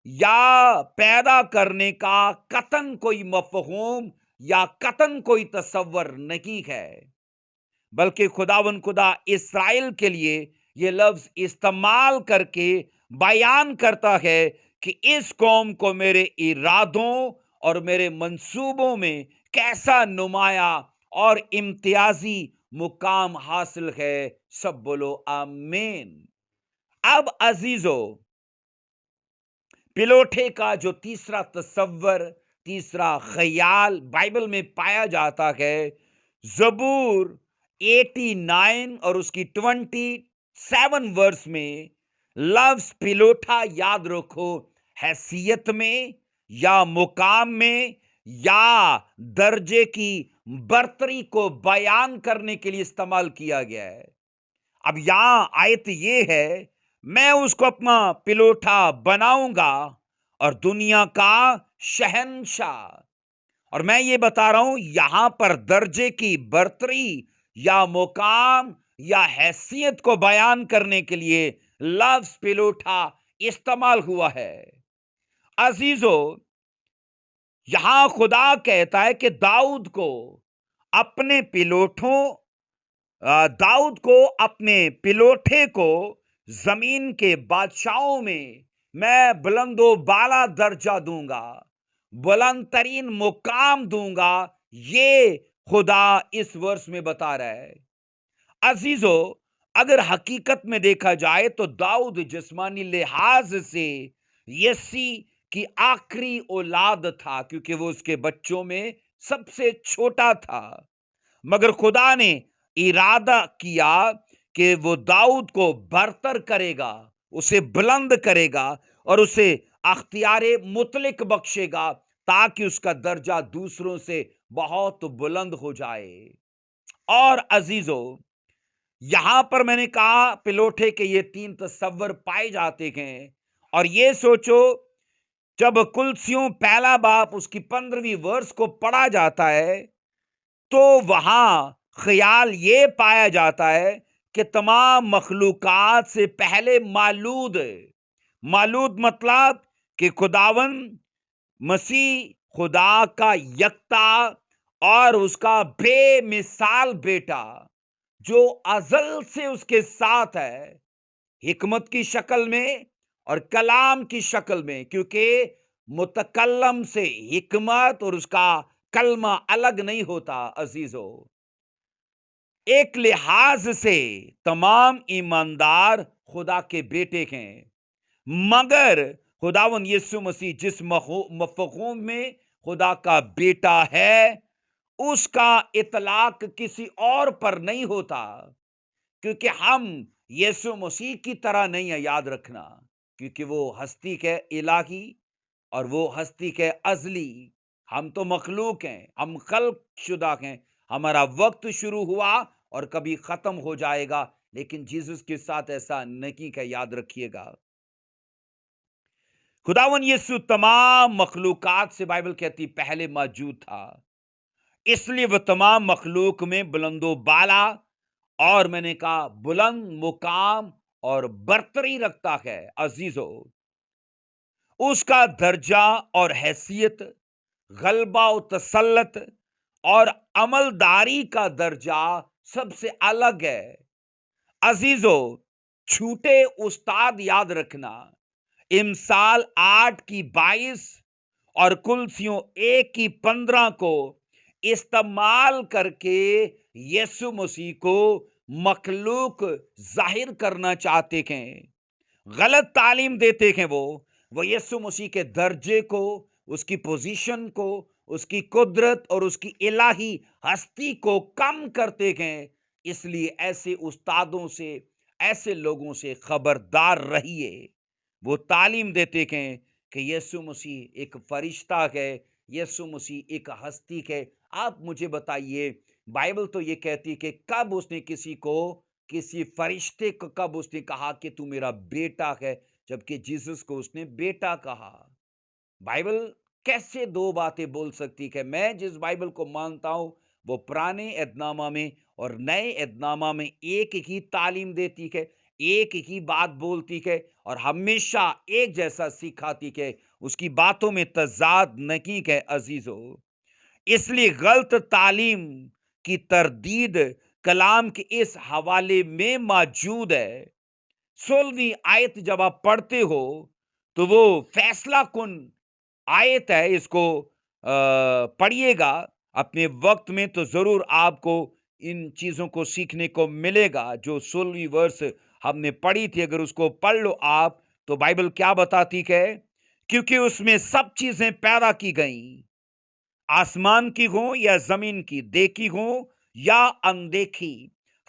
یا پیدا کرنے کا قطعاً کوئی مفہوم یا قطعاً کوئی تصور نہیں ہے، بلکہ خدا اسرائیل کے لیے یہ لفظ استعمال کر کے بیان کرتا ہے کہ اس قوم کو میرے ارادوں اور میرے منصوبوں میں کیسا نمایاں اور امتیازی مقام حاصل ہے۔ سب بولو آمین۔ اب عزیزو، پلوٹھے کا جو تیسرا تصور، تیسرا خیال بائبل میں پایا جاتا ہے، زبور 89 اور اس کی 27 ورس میں لفظ پلوٹھا، یاد رکھو، حیثیت میں یا مقام میں یا درجے کی برتری کو بیان کرنے کے لیے استعمال کیا گیا ہے۔ اب یہاں آیت یہ ہے، میں اس کو اپنا پلوٹھا بناؤں گا اور دنیا کا شہنشاہ۔ اور میں یہ بتا رہا ہوں، یہاں پر درجے کی برتری یا مقام یا حیثیت کو بیان کرنے کے لیے لفظ پلوٹھا استعمال ہوا ہے۔ عزیزو، یہاں خدا کہتا ہے کہ داؤد کو اپنے پلوٹھے کو زمین کے بادشاہوں میں بلند و بالا درجہ دوں گا، بلند ترین مقام دوں گا، یہ خدا اس ورس میں بتا رہا ہے۔ عزیزو، اگر حقیقت میں دیکھا جائے تو داؤد جسمانی لحاظ سے یسی کی آخری اولاد تھا، کیونکہ وہ اس کے بچوں میں سب سے چھوٹا تھا، مگر خدا نے ارادہ کیا کہ وہ داؤد کو برتر کرے گا، اسے بلند کرے گا اور اسے اختیار مطلق بخشے گا، تاکہ اس کا درجہ دوسروں سے بہت بلند ہو جائے۔ اور عزیزو، یہاں پر میں نے کہا پلوٹھے کے یہ 3 تصور پائے جاتے ہیں، اور یہ سوچو، جب کلسیوں پہلا باب اس کی 15ویں ورس کو پڑھا جاتا ہے تو وہاں خیال یہ پایا جاتا ہے کہ تمام مخلوقات سے پہلے مولود مطلب کہ خداوند مسیح خدا کا یکتا اور اس کا بے مثال بیٹا جو ازل سے اس کے ساتھ ہے، حکمت کی شکل میں اور کلام کی شکل میں، کیونکہ متکلم سے حکمت اور اس کا کلمہ الگ نہیں ہوتا۔ عزیزو، ایک لحاظ سے تمام ایماندار خدا کے بیٹے ہیں، مگر خداوند یسوع مسیح جس مفہوم میں خدا کا بیٹا ہے، اس کا اطلاق کسی اور پر نہیں ہوتا، کیونکہ ہم یسوع مسیح کی طرح نہیں ہے، یاد رکھنا، کیونکہ وہ ہستی کے الہی اور وہ ہستی کے ازلی، ہم تو مخلوق ہیں، ہم خلق شدہ ہیں، ہمارا وقت شروع ہوا اور کبھی ختم ہو جائے گا، لیکن جیسس کے ساتھ ایسا نہیں کہ یاد رکھیے گا، خداون یسوع تمام مخلوقات سے بائبل کہتی پہلے موجود تھا، اس لیے وہ تمام مخلوق میں بلند و بالا اور میں نے کہا بلند مقام اور برتری رکھتا ہے۔ عزیزو، اس کا درجہ اور حیثیت، غلبہ و تسلط اور عملداری کا درجہ سب سے الگ ہے۔ عزیزو، چھوٹے استاد یاد رکھنا، امثال 8:22 اور کلسیوں 1:15 کو استعمال کر کے یسوع مسیح کو مخلوق ظاہر کرنا چاہتے ہیں، غلط تعلیم دیتے ہیں، وہ یسوع مسیح کے درجے کو، اس کی پوزیشن کو، اس کی قدرت اور اس کی الہی ہستی کو کم کرتے ہیں۔ اس لیے ایسے استادوں سے، ایسے لوگوں سے خبردار رہیے۔ وہ تعلیم دیتے ہیں کہ یسوع مسیح ایک فرشتہ ہے، یسوع مسیح ایک ہستی ہے۔ آپ مجھے بتائیے، بائبل تو یہ کہتی کہ کب اس نے کسی فرشتے کو کب اس نے کہا کہ تو میرا بیٹا ہے، جبکہ جیسس کو اس نے بیٹا کہا۔ بائبل کیسے دو باتیں بول سکتی کہ میں جس بائبل کو مانتا ہوں وہ پرانے عہد نامہ میں اور نئے عہد نامہ میں ایک ہی تعلیم دیتی ہے، ایک ہی بات بولتی ہے اور ہمیشہ ایک جیسا سکھاتی ہے، اس کی باتوں میں تضاد نہیں ہے۔ عزیزو، اس لیے غلط تعلیم کی تردید کلام کے اس حوالے میں موجود ہے۔ 16ویں آیت جب آپ پڑھتے ہو تو وہ فیصلہ کن آیت ہے، اس کو پڑھیے گا اپنے وقت میں تو ضرور آپ کو ان چیزوں کو سیکھنے کو ملے گا۔ جو 16ویں ورس ہم نے پڑھی تھی، اگر اس کو پڑھ لو آپ تو بائبل کیا بتاتی ہے؟ کیونکہ اس میں سب چیزیں پیدا کی گئیں، آسمان کی ہوں یا زمین کی، دیکھی ہوں یا اندیکھی،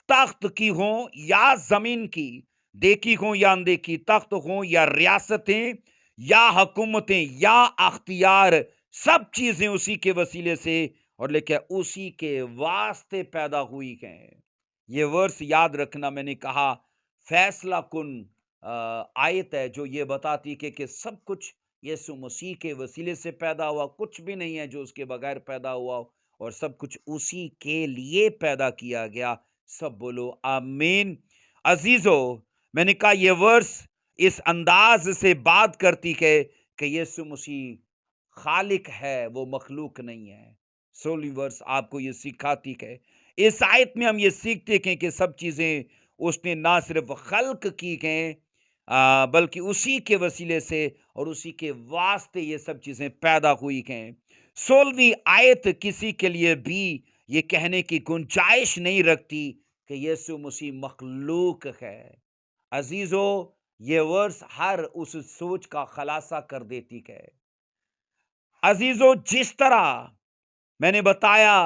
تخت کی ہوں یا زمین کی، دیکھی ہوں یا اندیکھی، تخت ہوں یا ریاستیں یا حکومتیں یا اختیار، سب چیزیں اسی کے وسیلے سے اور لکھے اسی کے واسطے پیدا ہوئی ہیں۔ یہ ورس یاد رکھنا، میں نے کہا فیصلہ کن آیت ہے جو یہ بتاتی کہ سب کچھ یسوع مسیح کے وسیلے سے پیدا ہوا، کچھ بھی نہیں ہے جو اس کے بغیر پیدا ہوا، اور سب کچھ اسی کے لیے پیدا کیا گیا۔ سب بولو آمین۔ عزیزو، میں نے کہا یہ ورس اس انداز سے بات کرتی ہے کہ یسوع مسیح خالق ہے، وہ مخلوق نہیں ہے۔ 16ویں ورس آپ کو یہ سکھاتی ہے۔ اس آیت میں ہم یہ سیکھتے ہیں کہ سب چیزیں اس نے نہ صرف خلق کی ہیں بلکہ اسی کے وسیلے سے اور اسی کے واسطے یہ سب چیزیں پیدا ہوئی ہیں۔ 16ویں آیت کسی کے لیے بھی یہ کہنے کی گنجائش نہیں رکھتی کہ یسوع مسیح مخلوق ہے۔ عزیزو، یہ ورس ہر اس سوچ کا خلاصہ کر دیتی ہے۔ عزیزو، جس طرح میں نے بتایا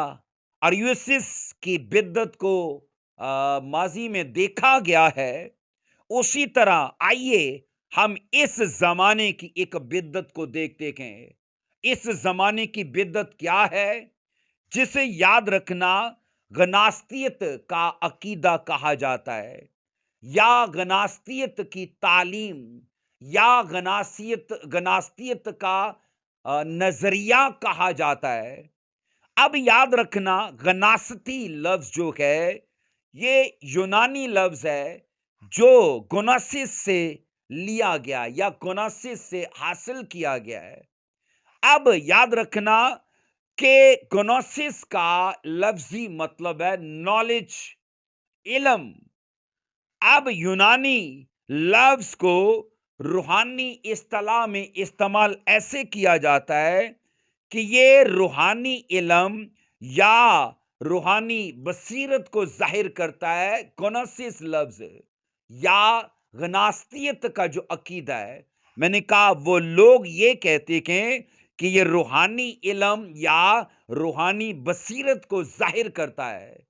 اریوسس کی بدعت کو ماضی میں دیکھا گیا ہے، اسی طرح آئیے ہم اس زمانے کی ایک بدعت کو دیکھتے ہیں۔ اس زمانے کی بدعت کیا ہے؟ جسے یاد رکھنا گناستیت کا عقیدہ کہا جاتا ہے، یا گناستیت کی تعلیم، یا گناستیت کا نظریہ کہا جاتا ہے۔ اب یاد رکھنا، گناستی لفظ جو ہے یہ یونانی لفظ ہے جو گناسس سے لیا گیا یا گناسس سے حاصل کیا گیا ہے۔ اب یاد رکھنا کہ گناسس کا لفظی مطلب ہے نالج، علم۔ اب یونانی لفظ کو روحانی اصطلاح میں استعمال ایسے کیا جاتا ہے کہ یہ روحانی علم یا रूहानी बसीरत को जाहिर करता है। गोनोसिस लफ्ज या गनास्तियत का जो अकीदा है, मैंने कहा वो लोग ये कहते हैं कि ये रूहानी इल्म या रूहानी बसीरत को जाहिर करता है।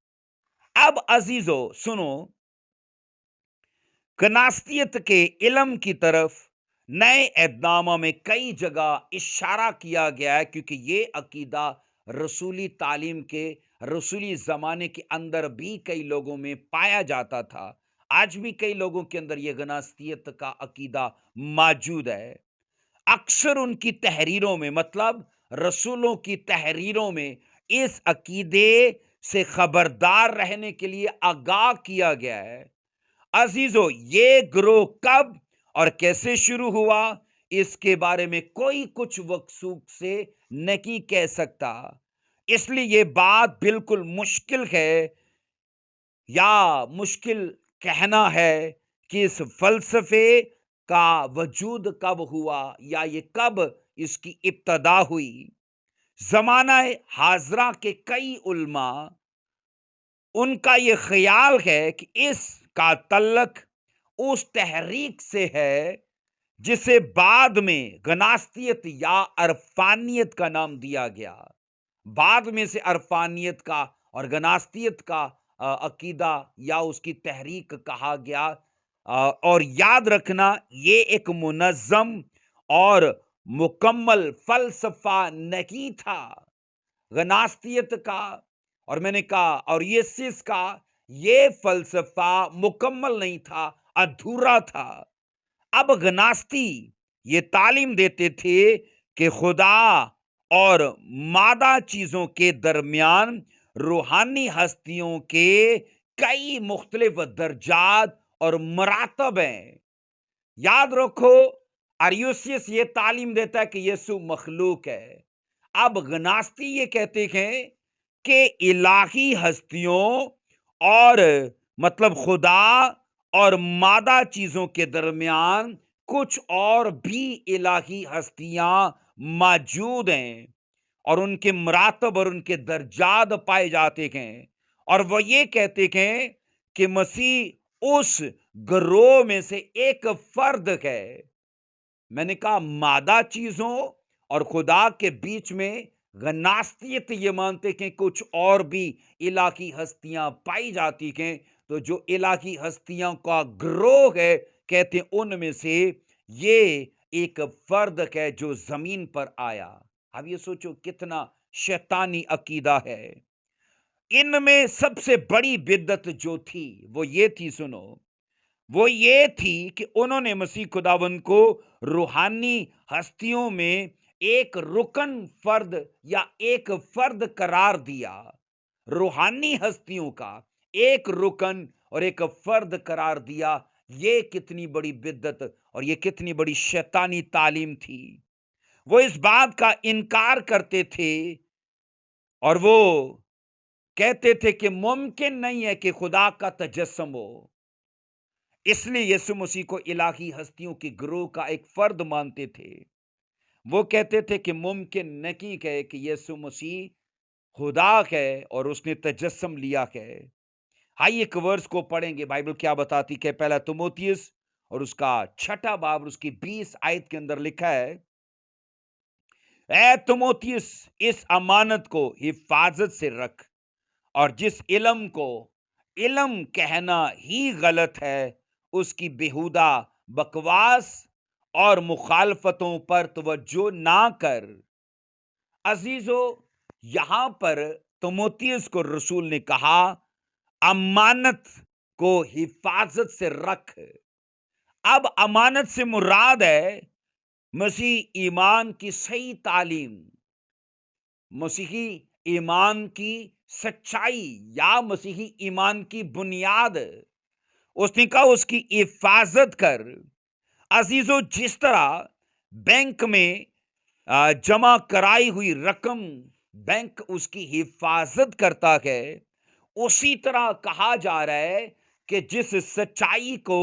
अब अजीजों सुनो, गनास्तियत के इल्म की तरफ नए एहदनामा में कई जगह इशारा किया गया है, क्योंकि ये अकीदा रसूली तालीम के रसूली ज़माने के अंदर भी कई लोगों में पाया जाता था। आज भी कई लोगों के अंदर ये गनास्तियत का अकीदा मौजूद है। अक्सर उनकी तहरीरों में, मतलब रसूलों की तहरीरों में, इस अकीदे से खबरदार रहने के लिए आगाह किया गया है। अजीजों, ये ग्रोह कब और कैसे शुरू हुआ, इसके बारे में कोई कुछ वक्सूक से नहीं कह सकता। इसलिए ये बात बिल्कुल मुश्किल है या मुश्किल कहना है कि इस फलसफे का वजूद कब हुआ या ये कब इसकी इब्तदा हुई। जमाना हाजरा के कई उल्मा, उनका ये ख्याल है कि इसका तल्लक उस तहरीक से है जिसे बाद में गनास्तियत या अरफानियत का नाम दिया गया। बाद में से अरफानियत का और गनास्तियत का अकीदा या उसकी तहरीक कहा गया। और याद रखना, ये एक मुनज़्ज़म और मुकम्मल फलसफा नहीं था गनास्तियत का। और मैंने कहा और ये सिस का ये फलसफा मुकम्मल नहीं था, अधूरा था। अब गनास्ती ये तालीम देते थे कि खुदा और मादा चीजों के दरमियान रूहानी हस्तियों के कई मुख्तलिफ दर्जात और मरातब हैं। याद रखो, अरियुसियस ये तालीम देता है कि यीशु मखलूक है। अब गनास्ती ये कहते हैं कि इलाही हस्तियों और मतलब खुदा और मादा चीजों के दरमियान कुछ और भी इलाही हस्तियां मौजूद हैं और उनके मरातब और उनके दर्जात पाए जाते हैं। और वो ये कहते हैं कि मसीह उस ग्रोह में से एक फर्द है। मैंने कहा मादा चीजों और खुदा के बीच में गनास्तियत ये मानते हैं कुछ और भी इलाही हस्तियां पाई जाती हैं। तो जो इलाही हस्तियों का ग्रोह है, कहते हैं उनमें से ये एक फर्द है जो जमीन पर आया। अब ये सोचो कितना शैतानी अकीदा है। इनमें सबसे बड़ी बिद्दत जो थी वो ये थी, सुनो, वो ये थी कि उन्होंने मसीह खुदावंद को रूहानी हस्तियों में एक रुकन फर्द या एक फर्द करार दिया। रूहानी हस्तियों का एक रुकन और एक फर्द करार दिया। ये कितनी बड़ी बिद्दत और ये कितनी बड़ी शैतानी तालीम थी। वो इस बात का इनकार करते थे और वो कहते थे कि मुमकिन नहीं है कि खुदा का तजस्सुम हो। इसलिए यीशु मसीह को इलाही हस्तियों की ग्रोह का एक फर्द मानते थे। वो कहते थे कि मुमकिन नहीं है कि यीशु मसीह खुदा है और उसने तजस्सुम लिया है। आइए एक वर्स को पढ़ेंगे, बाइबल क्या बताती है। पहला तीमुथियुस और उसका 6 बाब उसकी 20 आयत के अंदर लिखा है, ए तीमुथियुस, इस अमानत को हिफाजत से रख, और जिस इल्म को इल्म कहना ही गलत है, उसकी बेहुदा बकवास और मुखालफतों पर तवज्जो ना कर। अजीजो, यहां पर तीमुथियुस को रसूल ने कहा अमानत को हिफाजत से रख। अब अमानत से मुराद है मसीह ईमान की सही तालीम, मसीही ईमान की सच्चाई या मसीही ईमान की बुनियाद। उसने कहा उसकी हिफाजत कर। अजीजों, जिस तरह बैंक में जमा कराई हुई रकम बैंक उसकी हिफाजत करता है, उसी तरह कहा जा रहा है कि जिस सच्चाई को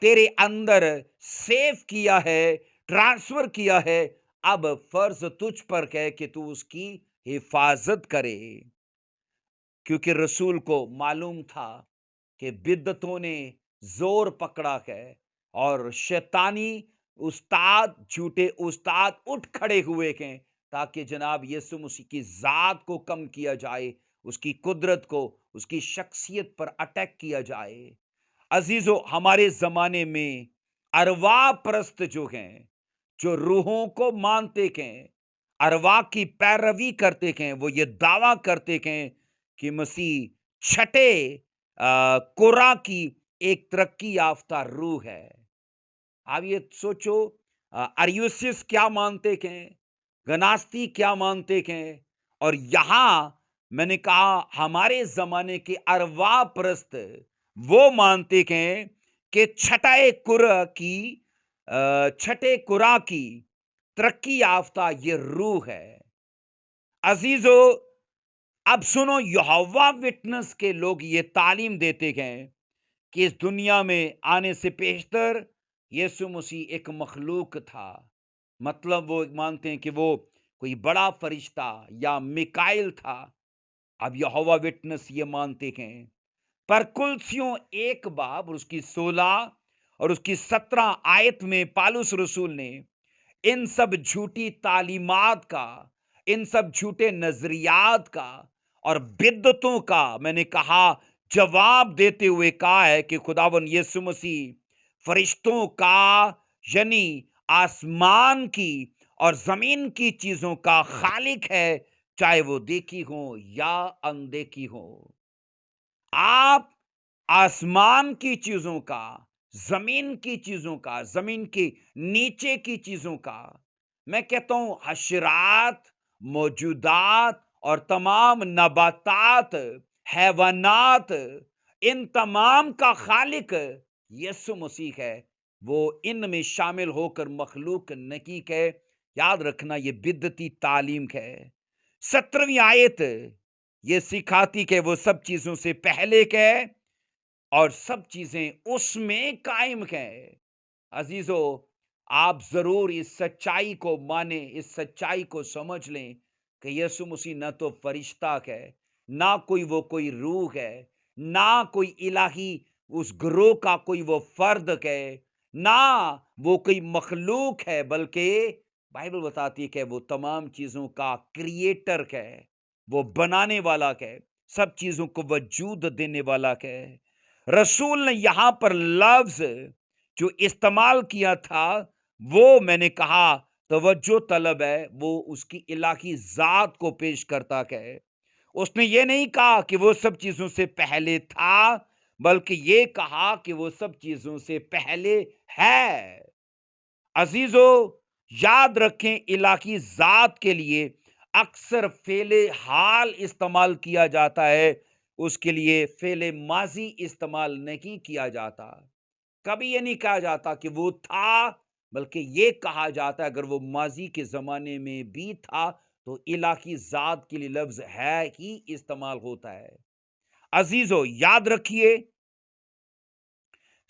तेरे अंदर सेव किया है, ट्रांसफर किया है, अब फर्ज तुझ पर है कि तू उसकी हिफाजत करे। क्योंकि रसूल को मालूम था कि बिद्दतों ने जोर पकड़ा है और शैतानी उस्ताद, झूठे उस्ताद उठ खड़े हुए हैं, ताकि जनाब यीशु मसीह की ज़ात को कम किया जाए, उसकी कुदरत को, उसकी शख्सियत पर अटैक किया जाए। अजीजों, हमारे ज़माने में अरवा परस्त जो हैं, जो रूहों को मानते हैं, अरवा की पैरवी करते हैं, वो ये दावा करते हैं कि मसीह छठे कोरा की एक तरक्की याफ्ता रूह है। आप ये सोचो, अरियुसिस क्या मानते हैं, गनास्ती क्या मानते हैं, और यहां मैंने कहा हमारे जमाने के अरवा परस्त वो मानते हैं कि छठे कुरा की तरक्की याफ्ता ये रूह है। अजीजो, अब सुनो, यहोवा विटनेस के लोग ये तालीम देते हैं कि इस दुनिया में आने से पेशतर यीशु मसीह एक मखलूक था। मतलब वो मानते हैं कि वो कोई बड़ा फरिश्ता या मिकाइल था। अब यहोवा विटनेस ये मानते हैं। पर कुलसियों एक बाब और उसकी 16 और उसकी 17 आयत में पालूस रसूल ने इन सब झूठी तालीमात का, इन सब झूठे नजरियात का और बिद्दतों का मैंने कहा जवाब देते हुए कहा है कि खुदावन यीशु मसीह फरिश्तों का, यानी आसमान की और जमीन की चीजों का खालिक है, चाहे वो देखी हो या अनदेखी हो। आप आसमान की चीजों का, जमीन की चीजों का, जमीन के नीचे की चीजों का, मैं कहता हूं हशरात, मौजूदात और तमाम नबातात, हैवानात, इन तमाम का खालिक यीशु मसीह है। वो इनमें शामिल होकर मखलूक नहीं है। याद रखना, ये बिद्दती तालीम है। 17वीं आयत ये सिखाती कि वो सब चीजों से पहले के और सब चीजें उसमें कायम है। अजीजों, आप जरूर इस सच्चाई को माने, इस सच्चाई को समझ लें कि यीशु मसीह न तो फरिश्ता है, ना कोई वो कोई रूह है, ना कोई इलाही उस ग्रोह का कोई वो फर्द है, ना वो कोई मखलूक है, बल्कि बाइबल बताती है कि वो तमाम चीजों का क्रिएटर है, वो बनाने वाला है, सब चीजों को वजूद देने वाला है। रसूल ने यहां पर लफ्ज जो इस्तेमाल किया था, वो मैंने कहा तवज्जो तलब है, वो उसकी इलाही जात को पेश करता है। उसने ये नहीं कहा कि वो सब चीजों से पहले था, बल्कि ये कहा कि वो सब चीजों से पहले है। अजीजों, याद रखें, इलाही जात के लिए अक्सर फेले हाल इस्तेमाल किया जाता है, उसके लिए फेले माजी इस्तेमाल नहीं किया जाता। कभी ये नहीं कहा जाता कि वो था, बल्कि ये कहा जाता है अगर वो माजी के जमाने में भी था तो इलाही जात के लिए लफ्ज है ही इस्तेमाल होता है। अजीजों, याद रखिए,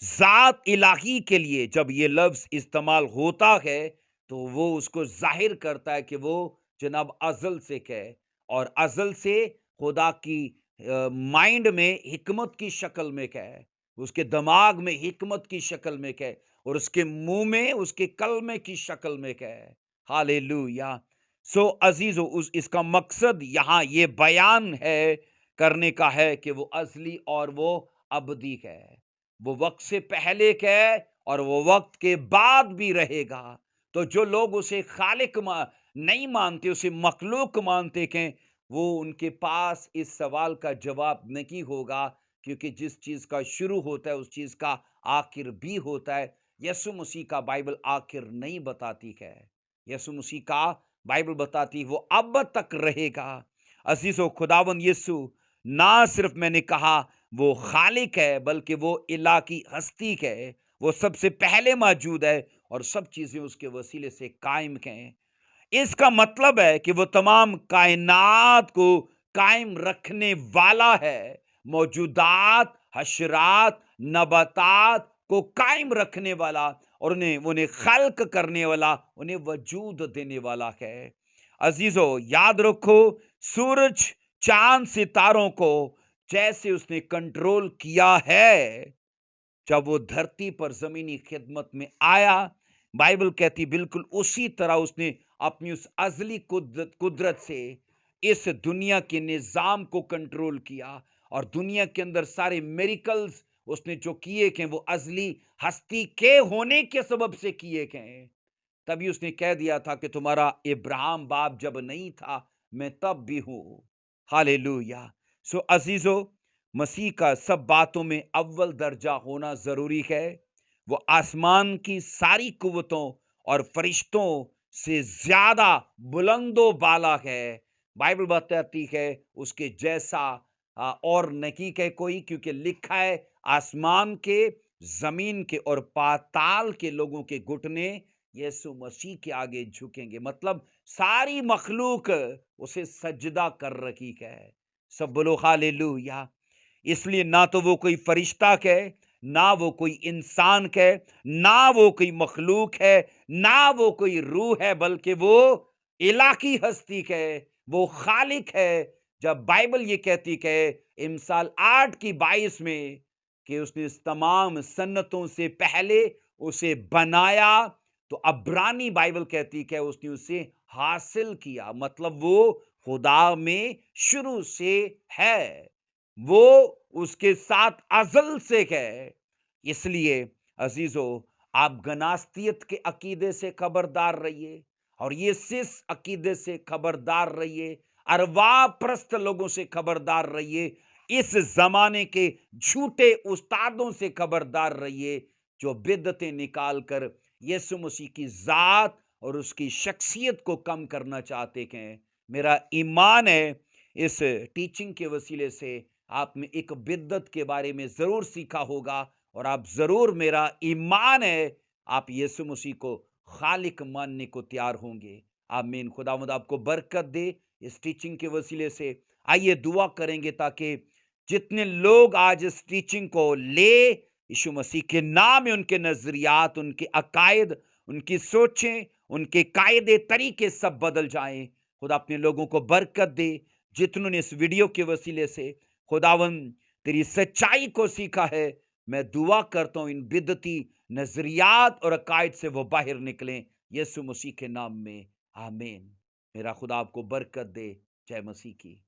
जात इलाही के लिए जब ये लफ्ज इस्तेमाल होता है तो वो उसको जाहिर करता है कि वो जनाब अजल से है, और अजल से खुदा की माइंड में हिकमत की शक्ल में है, उसके दिमाग में हिकमत की शक्ल में है, और उसके मुंह में उसके कलमे की शक्ल में है। हालेलुया। सो अजीजो, उस इसका मकसद यहां ये बयान है करने का है कि वो असली और वो अबदी है, वो वक्त से पहले है और वो वक्त के बाद भी रहेगा। तो जो लोग उसे खालिक नहीं मानते, उसे मखलूक मानते हैं, वो उनके पास इस सवाल का जवाब नहीं होगा, क्योंकि जिस चीज का शुरू होता है उस चीज का आखिर भी होता है। यीशु मसीह का बाइबल आखिर नहीं बताती है। यीशु मसीह का बाइबल बताती है वो अब तक रहेगा। अजीजों, खुदावन यीशु ना सिर्फ मैंने कहा वो खालिक है, बल्कि वो इलाही हस्ती है, वो सबसे पहले मौजूद है और सब चीजें उसके वसीले से कायम हैं। इसका मतलब है कि वो तमाम कायनात को कायम रखने वाला है, मौजूदात, हशरात, नबातात को कायम रखने वाला, और उन्हें उन्हें खल्क करने वाला, उन्हें वजूद देने वाला है। अजीजों, याद रखो, सूरज चांद सितारों को जैसे उसने कंट्रोल किया है जब वो धरती पर ज़मीनी खिदमत में आया, बाइबल कहती बिल्कुल उसी तरह उसने अपनी उस अज़ली कुदरत से इस दुनिया के निज़ाम को कंट्रोल किया, और दुनिया के अंदर सारे मिरेकल्स उसने जो किए गए वो अज़ली हस्ती के होने के सबब से किए गए हैं। तभी उसने कह दिया था कि तुम्हारा इब्राहिम बाप जब नहीं था, मैं तब भी हूँ। हालेलुया! सो अज़ीज़ों, मसीह का सब बातों में अव्वल दर्जा होना ज़रूरी है। वो आसमान की सारी कुव्वतों और फरिश्तों से ज़्यादा बुलंदो बाला है। बाइबल बताती है उसके जैसा और नहीं है कोई, क्योंकि लिखा है आसमान के, ज़मीन के और पाताल के लोगों के घुटने यीशु मसीह के आगे झुकेंगे। मतलब सारी मखलूक उसे सजदा कर रही है। सब बोलो हालेलुया! इसलिए ना तो वो कोई फरिश्ता है, ना वो कोई इंसान है, ना वो कोई मखलूक है, ना वो कोई रूह है, बल्कि वो इलाही हस्ती है, वो खालिक है। जब बाइबल ये कहती है इमसाल 8 की 22 में कि उसने इस तमाम सन्नतों से पहले उसे बनाया, तो अब्रानी बाइबल कहती है उसने उसे हासिल किया। मतलब वो खुदा में शुरू से है, वो उसके साथ अज़ल से है। इसलिए अज़ीज़ों, आप गनास्तियत के अकीदे से खबरदार रहिए, और ये सिस अकीदे से खबरदार रहिए, अरवाह परस्त लोगों से खबरदार रहिए, इस ज़माने के झूठे उस्तादों से खबरदार रहिए, जो बिदअतें निकाल कर यीशु मसीह की ज़ात और उसकी शख्सियत को कम करना चाहते हैं। मेरा ईमान है इस टीचिंग के वसीले से आपने एक बिद्दत के बारे में ज़रूर सीखा होगा, और आप ज़रूर, मेरा ईमान है, आप यीशु मसीह को खालिक मानने को तैयार होंगे। आमीन। खुदावंद आपको बरकत दे इस टीचिंग के वसीले से। आइए दुआ करेंगे ताकि जितने लोग आज इस टीचिंग को ले, यीशु मसीह के नाम में उनके नजरियात, उनके अकायद, उनकी सोचें, उनके कायदे तरीके सब बदल जाएं। खुदा अपने लोगों को बरकत दे। जितनों ने इस वीडियो के वसीले से खुदावन तेरी सच्चाई को सीखा है, मैं दुआ करता हूं इन बिदती नजरियात और अकायद से वो बाहर निकलें, यीशु मसीह के नाम में। आमीन। मेरा खुदा आपको बरकत दे। जय मसीह की।